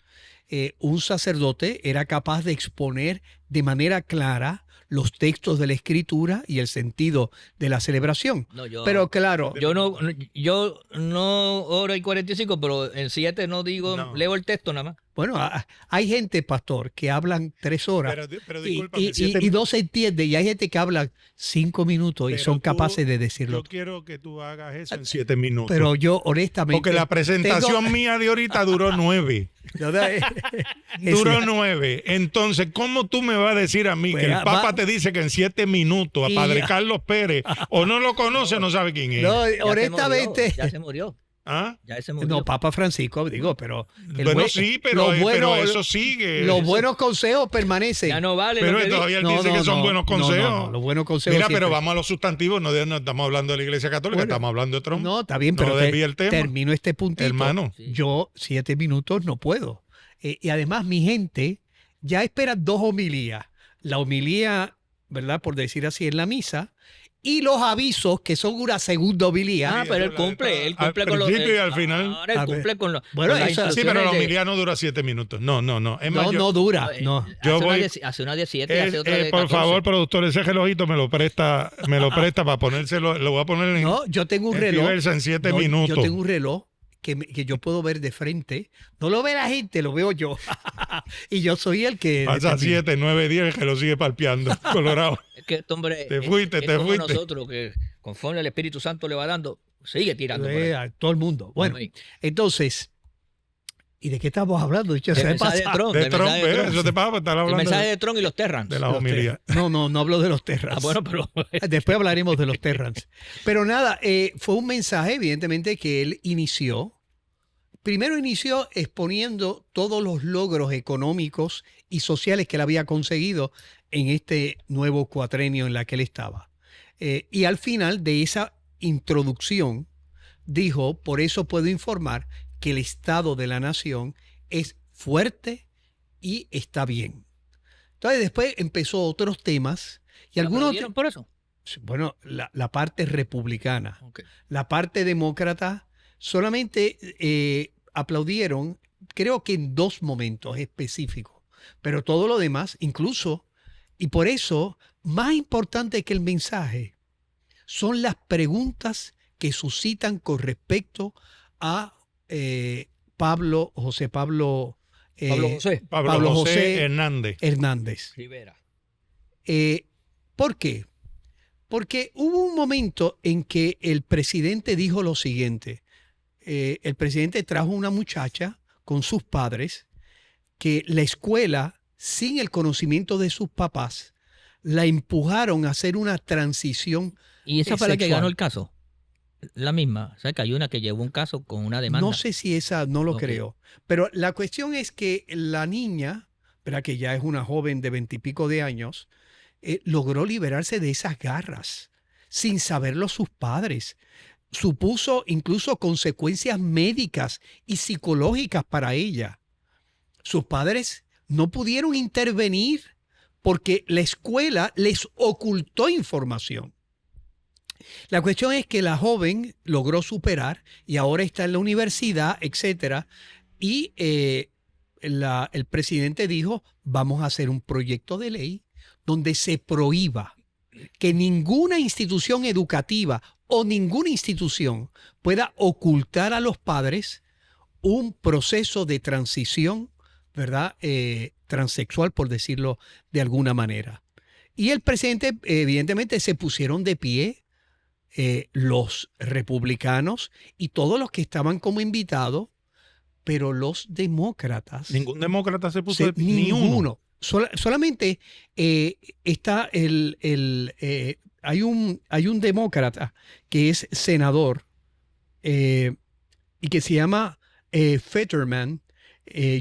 un sacerdote era capaz de exponer de manera clara los textos de la Escritura y el sentido de la celebración. No, pero claro, yo no oro en 45, pero en 7 no digo, No. leo el texto nada más. bueno, hay gente, pastor, que hablan 3 horas Pero y, discúlpame, 7 y no se entiende, y hay gente que habla 5 minutos y Pero son tú- capaces de decirlo. Yo quiero que tú hagas eso en 7 minutos. Pero yo, honestamente... Porque la presentación tengo- mía de ahorita duró 9. No, no, es Duró cierto. 9. Entonces, ¿cómo tú me vas a decir a mí Pues, que el Papa va- te dice que en 7 minutos a Y- Padre Carlos Pérez o no lo conoce o no sabe quién es? No, Ya honestamente... se murió. ¿Ah? Ya se murió. No, Papa Francisco, digo, pero... el Bueno, buen- sí, lo pero eso sigue. Los buenos consejos permanecen. Ya no vale Pero lo que di. todavía él No, dice no, que son no, buenos no, no, consejos. no, los buenos consejos Mira, siempre. pero vamos a los sustantivos, no estamos hablando de la Iglesia Católica, Bueno, estamos hablando de Trump. No, está bien, No pero desvíe el tema. termino este puntito. Hermano. Sí. Yo 7 minutos no puedo. Y además mi gente ya espera 2 homilías. La homilía, ¿verdad? Por decir así, en la misa. Y los avisos, que son una segunda homilía. Ah, pero él eso la cumple, él al cumple con los... principio y al final. Ahora él A ver. cumple con los... Bueno, con las eso- Sí, pero la instrucciones de- homilía no dura 7 minutos. No. Es más, no, yo- no dura. eh, No. Yo hace una voy- hace una de 7 y hace otra de 14. por favor, productor, ese relojito me lo presta para ponérselo, lo voy a poner en, No, yo tengo un en reloj. Fiverr en 7 No, minutos. Yo tengo un reloj que yo puedo ver de frente. No lo ve la gente, lo veo yo. Y yo soy el que... Pasa determina. 7, 9, 10 que lo sigue palpeando. Colorado. Es que este hombre Te fuiste, es te como fuiste. nosotros, que conforme el Espíritu Santo le va dando, sigue tirando. por ahí. A todo el mundo. Bueno, Amén. entonces, ¿y de qué estamos hablando? Dicho El sea de mensaje de paso. Trump, De el Trump, mensaje de Trump. eso te pasa, estar El hablando mensaje de Trump y los Terrans. de la homilía. No hablo de los Terrans. Ah, bueno, pero... Después hablaremos de los Terrans. Pero nada, fue un mensaje, evidentemente, que él inició. Primero inició exponiendo todos los logros económicos y sociales que él había conseguido en este nuevo cuatrenio en la que él estaba. Y al final de esa introducción dijo, por eso puedo informar que el estado de la nación es fuerte y está bien. Entonces después empezó otros temas y algunos... ¿Aplaudieron por eso? Bueno, la parte republicana, Ok. la parte demócrata, solamente aplaudieron, creo que en 2 momentos específicos, pero todo lo demás, incluso, y por eso, más importante que el mensaje, son las preguntas que suscitan con respecto a José Pablo Pablo José José Hernández. Hernández. Rivera. ¿Por qué? Porque hubo un momento en que el presidente dijo lo siguiente. El presidente trajo una muchacha con sus padres que la escuela, sin el conocimiento de sus papás, la empujaron a hacer una transición. ¿Y esa fue la que sexual. ganó el caso? La misma. O sea, que hay una que llevó un caso con una demanda. No sé si esa, no lo Ok. creo. Pero la cuestión es que la niña, ¿verdad? Que ya es una joven de 20 y pico de años, logró liberarse de esas garras sin saberlo sus padres. Supuso incluso consecuencias médicas y psicológicas para ella. Sus padres no pudieron intervenir porque la escuela les ocultó información. La cuestión es que la joven logró superar y ahora está en la universidad, etcétera, y el presidente dijo, vamos a hacer un proyecto de ley donde se prohíba que ninguna institución educativa o ninguna institución pueda ocultar a los padres un proceso de transición, ¿verdad? Transexual, por decirlo de alguna manera. Y el presidente, evidentemente, se pusieron de pie los republicanos y todos los que estaban como invitados, pero los demócratas... Ningún demócrata se puso ni uno. ninguno. Solamente está hay un demócrata que es senador y que se llama Fetterman,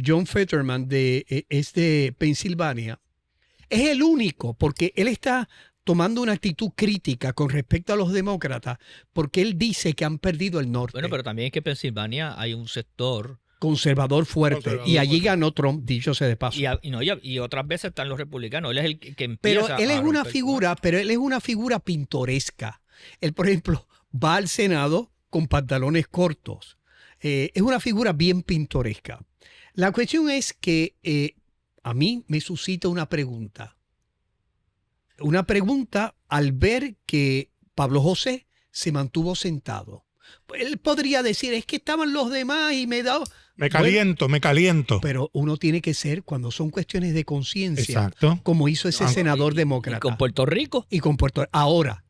John Fetterman, es de Pensilvania. Es el único, porque él está tomando una actitud crítica con respecto a los demócratas porque él dice que han perdido el norte. Bueno, pero también es que en Pensilvania hay un sector conservador fuerte. Y allí ganó Trump, dicho sea de paso. y otras veces están los republicanos. Él es el que empieza. Pero él es una figura, pintoresca. Él, por ejemplo, va al Senado con pantalones cortos. Es una figura bien pintoresca. La cuestión es que a mí me suscita una pregunta. Una pregunta al ver que Pablo José se mantuvo sentado. Él podría decir, es que estaban los demás y me da... Me caliento. Pero uno tiene que ser, cuando son cuestiones de conciencia, Exacto. como hizo ese senador demócrata. Y con Puerto Rico. Ahora,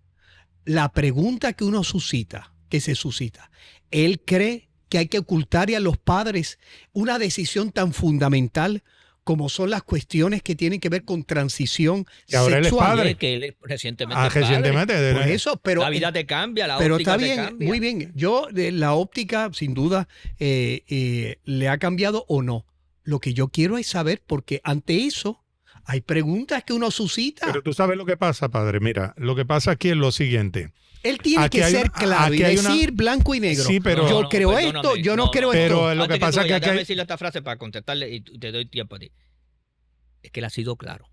la pregunta que se suscita, ¿él cree que hay que ocultarle a los padres una decisión tan fundamental como son las cuestiones que tienen que ver con transición Y ahora él es sexual? padre. Que él recientemente es padre. Recientemente. Por eso, pero la vida te cambia, la pero óptica está bien, te cambia. muy bien. Yo, la óptica, sin duda, le ha cambiado o no. Lo que yo quiero es saber, porque ante eso hay preguntas que uno suscita. Pero tú sabes lo que pasa, padre. Mira, lo que pasa aquí es lo siguiente. Él tiene Aquí que hay ser una- claro y aquí hay una- decir blanco y negro. Sí, pero- yo No, creo perdóname, esto, yo no creo pero esto. lo que Antes pasa tú es que vayas, aquí déjame hay- decirle esta frase para contestarle y te doy tiempo a ti. Es que él ha sido claro.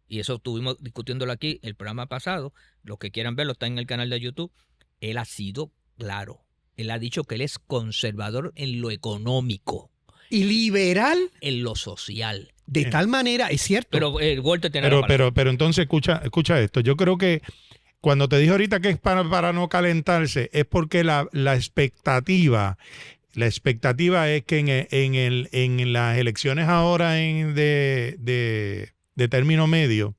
Y eso estuvimos discutiéndolo aquí el programa pasado. Los que quieran verlo está en el canal de YouTube. Él ha sido claro. Él ha dicho que él es conservador en lo económico, Y liberal en lo social. de tal manera, es cierto. Pero Walter tiene la palabra. Pero entonces escucha esto. Yo creo que cuando te dije ahorita que es para no calentarse, es porque la expectativa es que en las elecciones ahora de término medio,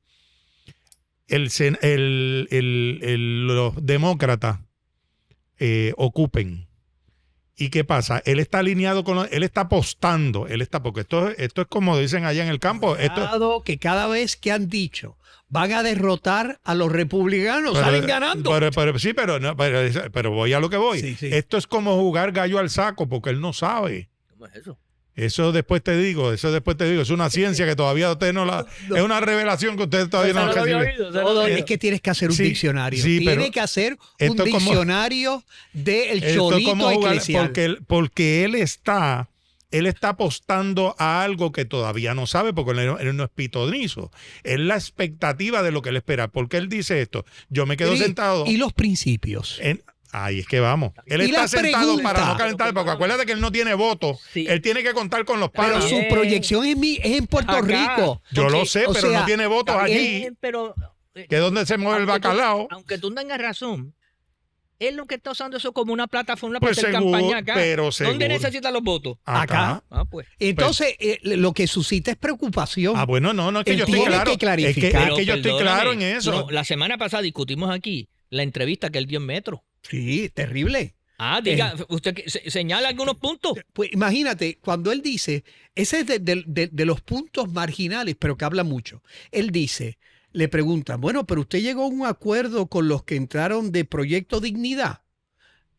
los demócratas ocupen. ¿Y qué pasa? Él está alineado él está apostando, porque esto es como dicen allá en el campo. Dado que cada vez que han dicho van a derrotar a los republicanos, salen ganando. Pero voy a lo que voy. Sí, sí. Esto es como jugar gallo al saco, porque él no sabe. ¿Cómo es eso? Eso después te digo, es una ciencia que todavía usted no la... Es una revelación que usted todavía no Esa ha no lo había recibido. oído, Todo es que tienes que hacer un Sí, diccionario. sí, pero Tiene que hacer un esto es como- diccionario del Esto es chorito como jugar, eclesial. porque él está apostando a algo que todavía no sabe, porque él no es pitonizo. Es la expectativa de lo que él espera. ¿Por qué él dice esto? Yo me quedo sentado... Y los principios. Ahí es que vamos. Él Y está la sentado pregunta. para no calentar, porque acuérdate que él no tiene voto. Sí. Él tiene que contar con los Pero panas. su proyección es en Puerto Acá. Rico. Yo lo sé, o pero sea, no tiene votos allí. Pero Que es donde se mueve el bacalao. Aunque tú tengas razón, él lo que está usando eso como una plataforma Pues para hacer seguro, campaña acá. pero ¿Dónde seguro. necesita los votos? Acá. Ah, pues. Entonces, lo que suscita es preocupación. Bueno, no, es que Él yo estoy tiene claro. que clarificar. Es que yo estoy Perdóname, claro en eso. no, la semana pasada discutimos aquí la entrevista que él dio en Metro. Sí, terrible. Diga, usted señala algunos puntos. Pues imagínate, cuando él dice, ese es de los puntos marginales, pero que habla mucho. Él dice, le preguntan, bueno, pero usted llegó a un acuerdo con los que entraron de Proyecto Dignidad.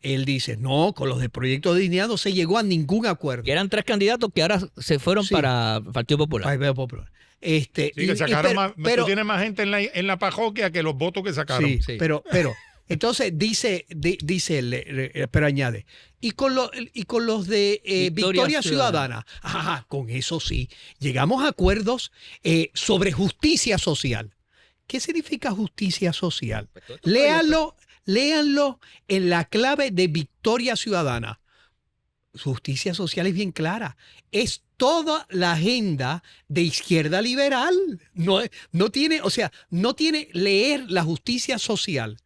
Él dice, no, con los de Proyecto Dignidad no se llegó a ningún acuerdo. Que eran 3 candidatos que ahora se fueron Sí. para el Partido Popular. Partido Popular. Sí, que y- sacaron pero- más, pero- tú tienes más gente en la parroquia que los votos que sacaron. Sí, Sí. pero entonces dice pero añade, y con los de Victoria Ciudadana, con eso sí, llegamos a acuerdos sobre justicia social. ¿Qué significa justicia social? Pues todo esto está Léanlo en la clave de Victoria Ciudadana. Justicia social es bien clara. Es toda la agenda de izquierda liberal. No tiene leer la justicia social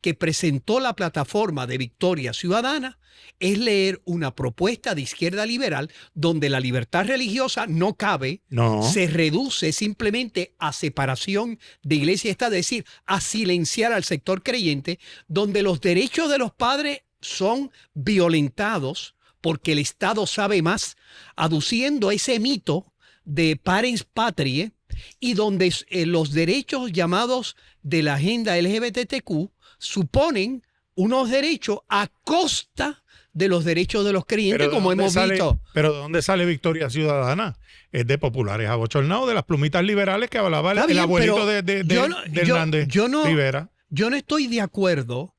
que presentó la plataforma de Victoria Ciudadana, es leer una propuesta de izquierda liberal donde la libertad religiosa no cabe, No. se reduce simplemente a separación de iglesia y Estado, es decir, a silenciar al sector creyente, donde los derechos de los padres son violentados porque el Estado sabe más, aduciendo ese mito de parens patriae, y donde los derechos llamados de la agenda LGBTQ suponen unos derechos a costa de los derechos de los creyentes, ¿de como dónde hemos sale- visto. Pero ¿de dónde sale Victoria Ciudadana? Es de populares abochornados, de las plumitas liberales que hablaba Está el bien, abuelito pero de yo no- de Hernández yo no- Rivera. Yo no estoy de acuerdo.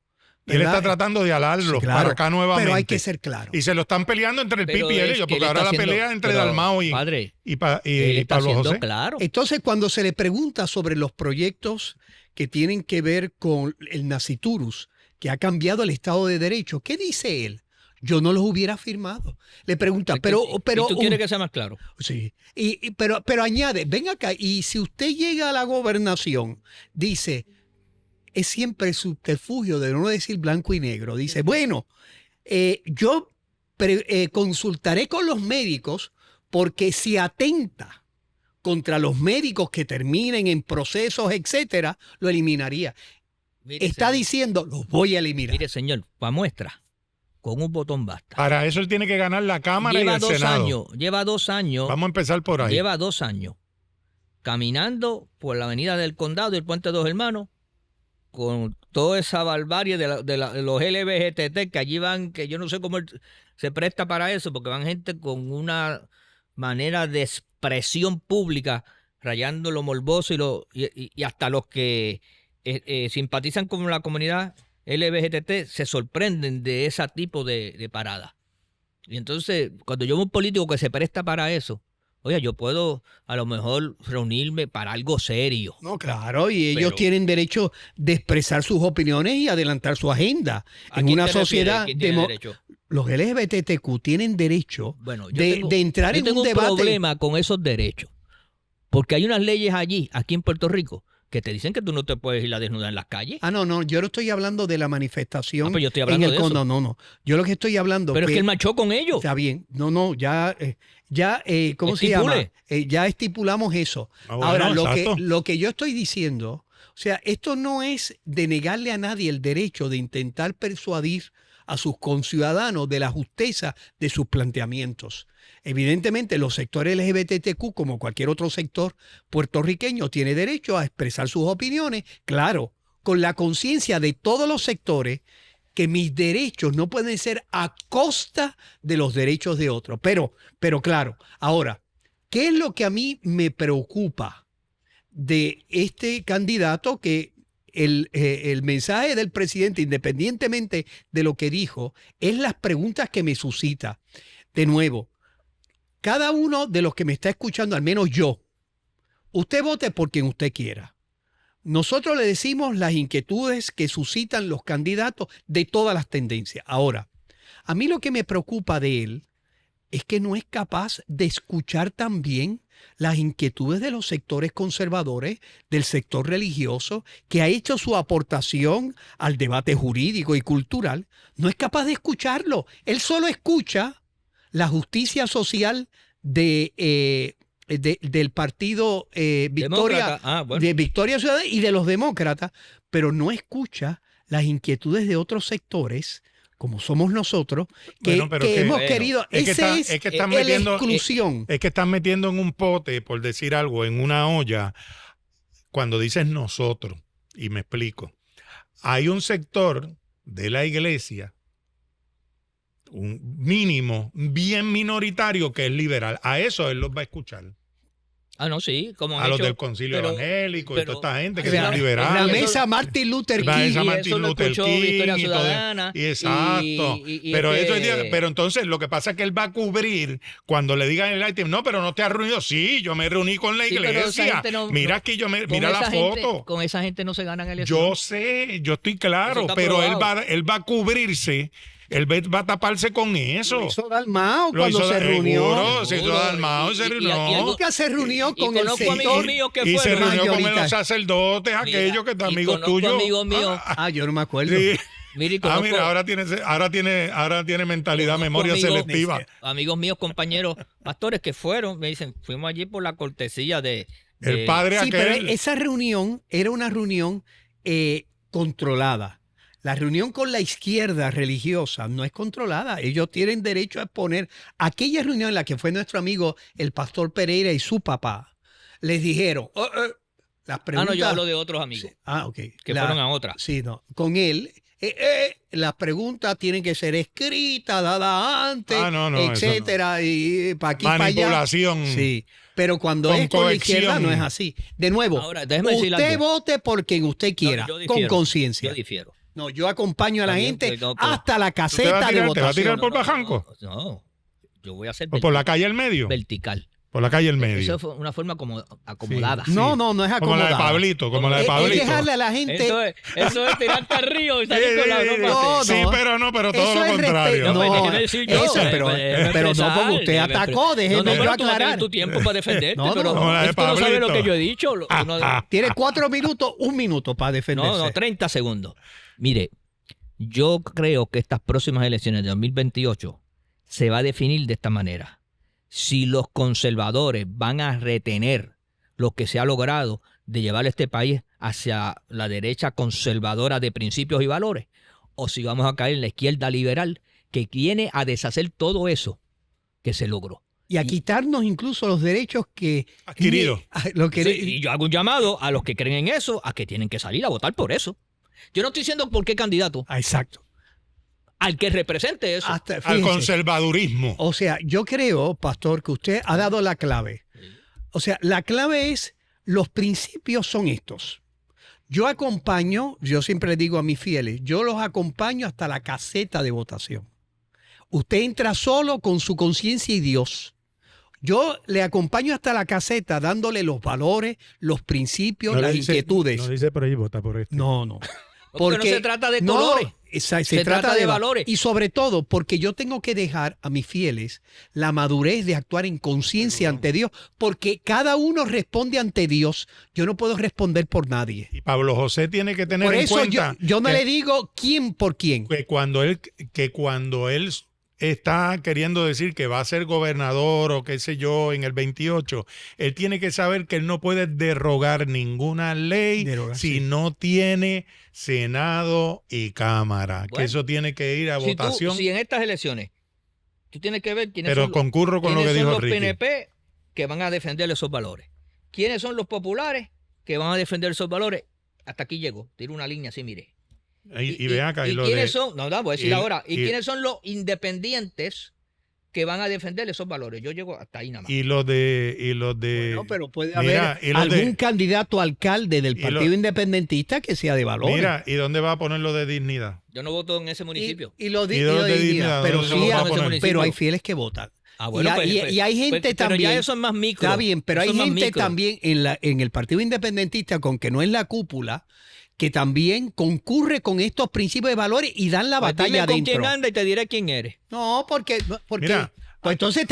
Y él ¿verdad? está tratando de alarlo Sí, claro, para acá nuevamente. pero hay que ser claro. Y se lo están peleando entre el Pero PIB y es ellos, que porque él ahora está la haciendo- pelea es entre pero, Dalmau padre, y él está Pablo haciendo José. claro. Entonces, cuando se le pregunta sobre los proyectos que tienen que ver con el Nasciturus, que ha cambiado el Estado de Derecho, ¿qué dice él? Yo no los hubiera firmado. Le pregunta, pero ¿Y tú quieres que sea más claro? sí, pero añade, ven acá, y si usted llega a la gobernación, dice, es siempre el subterfugio de no decir blanco y negro. Dice, bueno, yo consultaré con los médicos porque si atenta contra los médicos que terminen en procesos, etcétera, lo eliminaría. Mire, Está señor, diciendo, los voy a eliminar. mire, señor, para muestra, con un botón basta. Para eso él tiene que ganar la Cámara y el Senado. Lleva 2 años, Vamos a empezar por ahí. lleva 2 años caminando por la avenida del Condado y el Puente de Dos Hermanos con toda esa barbarie de los LBGTT que allí van, que yo no sé cómo se presta para eso, porque van gente con una manera de expresión pública, rayando lo morboso y hasta los que simpatizan con la comunidad LBGTT se sorprenden de ese tipo de parada. Y entonces, cuando yo veo un político que se presta para eso, oye, yo puedo a lo mejor reunirme para algo serio. No, claro, y ellos Pero- tienen derecho de expresar sus opiniones y adelantar su agenda. ¿A En quién una te refieres? sociedad ¿Quién tiene derecho? los LGBTQ tienen derecho Bueno, de entrar yo en tengo un debate. problema con esos derechos. Porque hay unas leyes allí, aquí en Puerto Rico, que te dicen que tú no te puedes ir a desnudar en las calles. Ah, no, yo no estoy hablando de la manifestación. Pues yo estoy hablando en el de eso. No. Yo lo que estoy hablando Pero es que él marchó con ellos. está bien. No, ya, ¿cómo se Estipule. llama? Ya estipulamos eso. Ah, bueno, Ahora, exacto. lo que yo estoy diciendo, o sea, esto no es de negarle a nadie el derecho de intentar persuadir a sus conciudadanos de la justeza de sus planteamientos. Evidentemente, los sectores LGBTQ, como cualquier otro sector puertorriqueño, tiene derecho a expresar sus opiniones, claro, con la conciencia de todos los sectores que mis derechos no pueden ser a costa de los derechos de otros. Pero claro, ahora, ¿qué es lo que a mí me preocupa de este candidato? Que el mensaje del presidente, independientemente de lo que dijo, es las preguntas que me suscita. De nuevo, cada uno de los que me está escuchando, al menos yo, usted vote por quien usted quiera. Nosotros le decimos las inquietudes que suscitan los candidatos de todas las tendencias. Ahora, a mí lo que me preocupa de él es que no es capaz de escuchar también las inquietudes de los sectores conservadores, del sector religioso, que ha hecho su aportación al debate jurídico y cultural. No es capaz de escucharlo. Él solo escucha la justicia social del partido Victoria, Demócrata. Bueno. de Victoria Ciudadana y de los demócratas, pero no escucha las inquietudes de otros sectores, como somos nosotros, que, Bueno, pero que que- hemos bueno, querido. es que Ese es que están la metiendo- exclusión. Es que están metiendo en un pote, por decir algo, en una olla, cuando dices nosotros, y me explico. Hay un sector de la iglesia, un mínimo, bien minoritario, que es liberal. A eso él los va a escuchar. No, sí, como han A los hecho, del concilio pero- evangélico y pero- toda esta gente que O sea, son la liberales. mesa Martin Luther La King. mesa y Martin eso lo Luther escuchó King Victoria y todo eso. Ciudadana. Y exacto. y pero, es eso que- pero entonces lo que pasa es que él va a cubrir cuando le digan el item, no, pero no te has reunido. Sí, yo me reuní con la Sí, pero esa iglesia. gente no- Mira no- aquí, con mira la esa gente- foto. con esa gente no se ganan elecciones. Yo sé, yo estoy claro, Eso está pero probado. él va a cubrirse, él va a taparse con Lo eso. hizo Dalmau Lo cuando hizo se reunió. seguro, se hizo Dalmau, se reunió. Nunca se reunió Y con el conozco amigos sector. míos que Y se fueron. reunió con mayoritario. los sacerdotes, aquellos que y amigos conozco tuyos. amigos míos. Yo no me acuerdo. Sí. Mira, y conozco Mira, ahora tiene mentalidad, conozco memoria amigos- selectiva. amigos míos, compañeros, pastores que fueron, me dicen, fuimos allí por la cortesía de El padre Sí, pero aquel. esa reunión era una reunión controlada. La reunión con la izquierda religiosa no es controlada. Ellos tienen derecho a exponer. Aquella reunión en la que fue nuestro amigo el pastor Pereira y su papá, les dijeron, las preguntas... yo hablo de otros amigos Ok. que fueron a otra. Sí, no. Con él, Las preguntas tienen que ser escritas, dadas antes, etcétera, y para aquí, para allá. Manipulación. Sí, pero cuando es con la izquierda no es así. De nuevo, Ahora, déjeme decir usted algo. vote por quien usted quiera, Yo con difiero, conciencia. Yo difiero. No, yo acompaño a la Está bien, gente pero no, hasta la ¿Usted va caseta a de tirar, te va a votación. tirar por Bajanco? No, yo voy a hacer ¿O por la calle al medio? vertical. Por la calle al medio. Eso fue una forma como acomodada. Sí. No, no es Como la de acomodada. Pablito, como la de Es Pablito. dejarle a la gente... Eso es tirarte al río y salir con la ropa. No, Sí, pero todo Eso lo es contrario. respeto. No, déjeme decir yo, eso, pero no, porque usted atacó, déjeme pero yo tú vas a tener aclarar. tu tiempo para defenderte, No, no, pero como la de esto no sabe lo Pablito. que yo he dicho. Tiene 4 minutos, 1 minuto para defenderse. No, 30 segundos. Mire, yo creo que estas próximas elecciones de 2028 se va a definir de esta manera. Si los conservadores van a retener lo que se ha logrado de llevar este país hacia la derecha conservadora de principios y valores, o si vamos a caer en la izquierda liberal que viene a deshacer todo eso que se logró. Y a quitarnos incluso los derechos que... Adquiridos. Sí, y yo hago un llamado a los que creen en eso, a que tienen que salir a votar por eso. Yo no estoy diciendo por qué candidato, Exacto. al que represente eso. Hasta, Al fíjese, conservadurismo. o sea, yo creo, pastor, que usted ha dado la clave. O sea, la clave es, los principios son estos. Yo acompaño, yo siempre le digo a mis fieles, yo los acompaño hasta la caseta de votación. Usted entra solo con su conciencia y Dios. Yo le acompaño hasta la caseta dándole los valores, los principios, las inquietudes. No dice por ahí, vota por este. No. Porque no se trata de colores. Se trata de valores. Y sobre todo porque yo tengo que dejar a mis fieles la madurez de actuar en conciencia ante Dios, porque cada uno responde ante Dios. Yo no puedo responder por nadie. Y Pablo José tiene que tener Por en eso cuenta yo no que- le digo quién por quién. que cuando él está queriendo decir que va a ser gobernador o qué sé yo en el 28, él tiene que saber que él no puede derogar ninguna ley Derogar, si sí. no tiene Senado y Cámara, que Bueno, eso tiene que ir a votación, Si en estas elecciones tú tienes que ver quiénes pero son, concurro con lo que quiénes son dijo los Ricky. PNP que van a defender esos valores. ¿Quiénes son los populares que van a defender esos valores? Hasta aquí llego. Tiro una línea así, mire. Y ven acá, y lo quiénes de- son, no, voy a decir y- ahora. ¿Y y- quiénes son los independientes que van a defender esos valores? Yo llego hasta ahí nada más. y los de No, pero puede mira, haber y los algún de- candidato a alcalde del y Partido los- Independentista que sea de valores. mira, ¿y dónde va a poner lo de dignidad? Yo no voto en ese municipio. Y lo ¿Y dónde dignidad, dignidad? pero ¿Dónde sí, lo va a hay- poner? pero hay fieles que votan. Ah, bueno, y hay gente pero también. ya eso es más micro. Está bien, pero Eso hay es más gente micro. también en el Partido Independentista, con que no es la cúpula, que también concurre con estos principios de valores y dan la Pues batalla dime con adentro. quién anda y te diré quién eres. No, porque Mira, pues entonces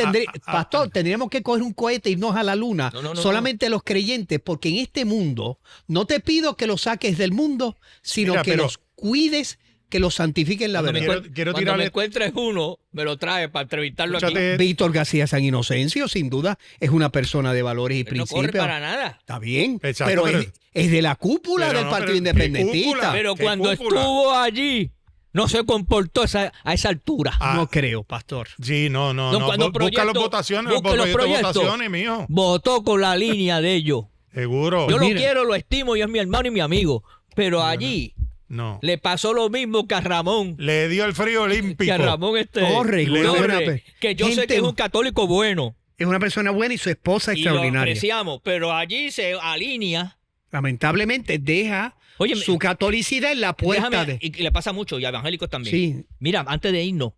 pastor, tendríamos que coger un cohete e irnos a la luna. No, solamente los creyentes, porque en este mundo no te pido que los saques del mundo, sino Mira, que pero- los cuides, que los santifiquen en la Cuando me verdad. quiero cuando me tirarle- encuentres uno, me lo trae para entrevistarlo aquí. Escúchate, Víctor García San Inocencio, sin duda, es una persona de valores y Pero no corre principios. para nada. Está bien, Exacto, pero pero- es de la cúpula Pero del no, Partido pero ¿qué Independentista. cúpula? Pero ¿Qué cuando cúpula? estuvo allí, no se comportó a esa altura. Ah, No creo, pastor. sí, no. No, cuando Busca las proyecto- votaciones, los busque los proyectos de proyectos. votaciones, mijo. Votó con la línea de ellos. Seguro. Yo mira. lo quiero, lo estimo y es mi hermano y mi amigo. Pero allí No. le pasó lo mismo que a Ramón. Le dio el frío olímpico. Que a Ramón Corre, Torres, que yo sé gente- que es un católico bueno. Es una persona buena y su esposa Y lo extraordinaria. apreciamos, pero allí se alinea. Lamentablemente deja Oye, su catolicidad en la puerta déjame, y le pasa mucho, y a evangélicos también. Sí, Mira, antes de irnos,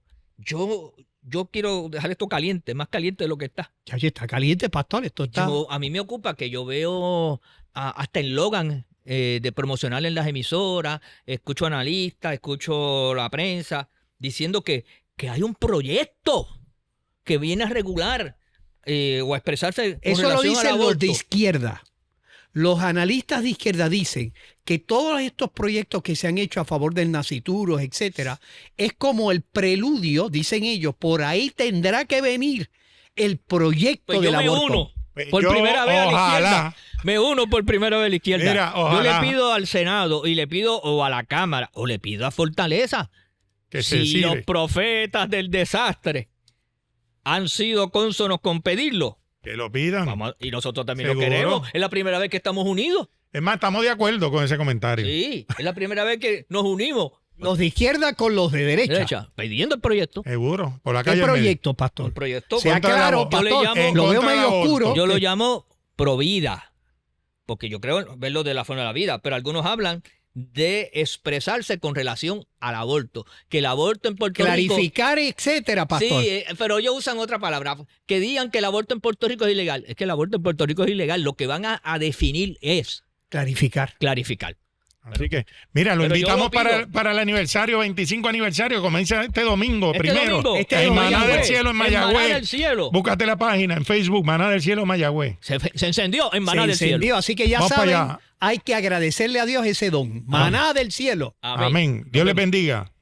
yo quiero dejar esto caliente, más caliente de lo que está. ya está caliente, pastor. Esto está. A mí me ocupa que yo veo hasta en Logan de promocionar en las emisoras, escucho analistas, escucho la prensa, diciendo que hay un proyecto que viene a regular o a expresarse con Eso lo relación al dicen los aborto. de izquierda. Los analistas de izquierda dicen que todos estos proyectos que se han hecho a favor del nacituro, etcétera, es como el preludio, dicen ellos, por ahí tendrá que venir el proyecto Pues yo del me aborto. uno Pues por yo, primera vez a la ojalá. izquierda. Me uno por primera vez a la izquierda. Mira, yo ojalá. le pido al Senado y le pido o a la Cámara o le pido a Fortaleza. Que se Si los sirve. profetas del desastre han sido cónsonos con pedirlo, Que lo pidan. y nosotros también Seguro. lo queremos. Es la primera vez que estamos unidos. Es más, estamos de acuerdo con ese comentario. Sí, es la primera vez que nos unimos Los de izquierda con los de derecha. pidiendo el proyecto. Seguro, por la ¿Qué calle. proyecto, El pastor? proyecto. Sea Contra claro, la- yo le pastor. llamo- Lo veo contra el medio aborto. oscuro. Yo lo llamo provida, porque yo creo en verlo de la forma de la vida, pero algunos hablan de expresarse con relación al aborto, que el aborto en Puerto Rico... Clarificar, etcétera, pastor. Sí, pero ellos usan otra palabra, que digan que el aborto en Puerto Rico es ilegal. Es que el aborto en Puerto Rico es ilegal. Lo que van a definir es Clarificar. clarificar. Así que, mira, lo Pero yo invitamos lo pido. para el aniversario, 25 aniversario, comienza este domingo, Este primero. domingo, Este en Maná domingo. del Cielo, en Maná Mayagüez. del Cielo. Búscate la página en Facebook, Maná del Cielo, Mayagüez. Se encendió en Maná Se del Cielo. encendió, así que ya Vamos para saben, allá. hay que agradecerle a Dios ese don. Maná del cielo. Amén. Dios les bendiga.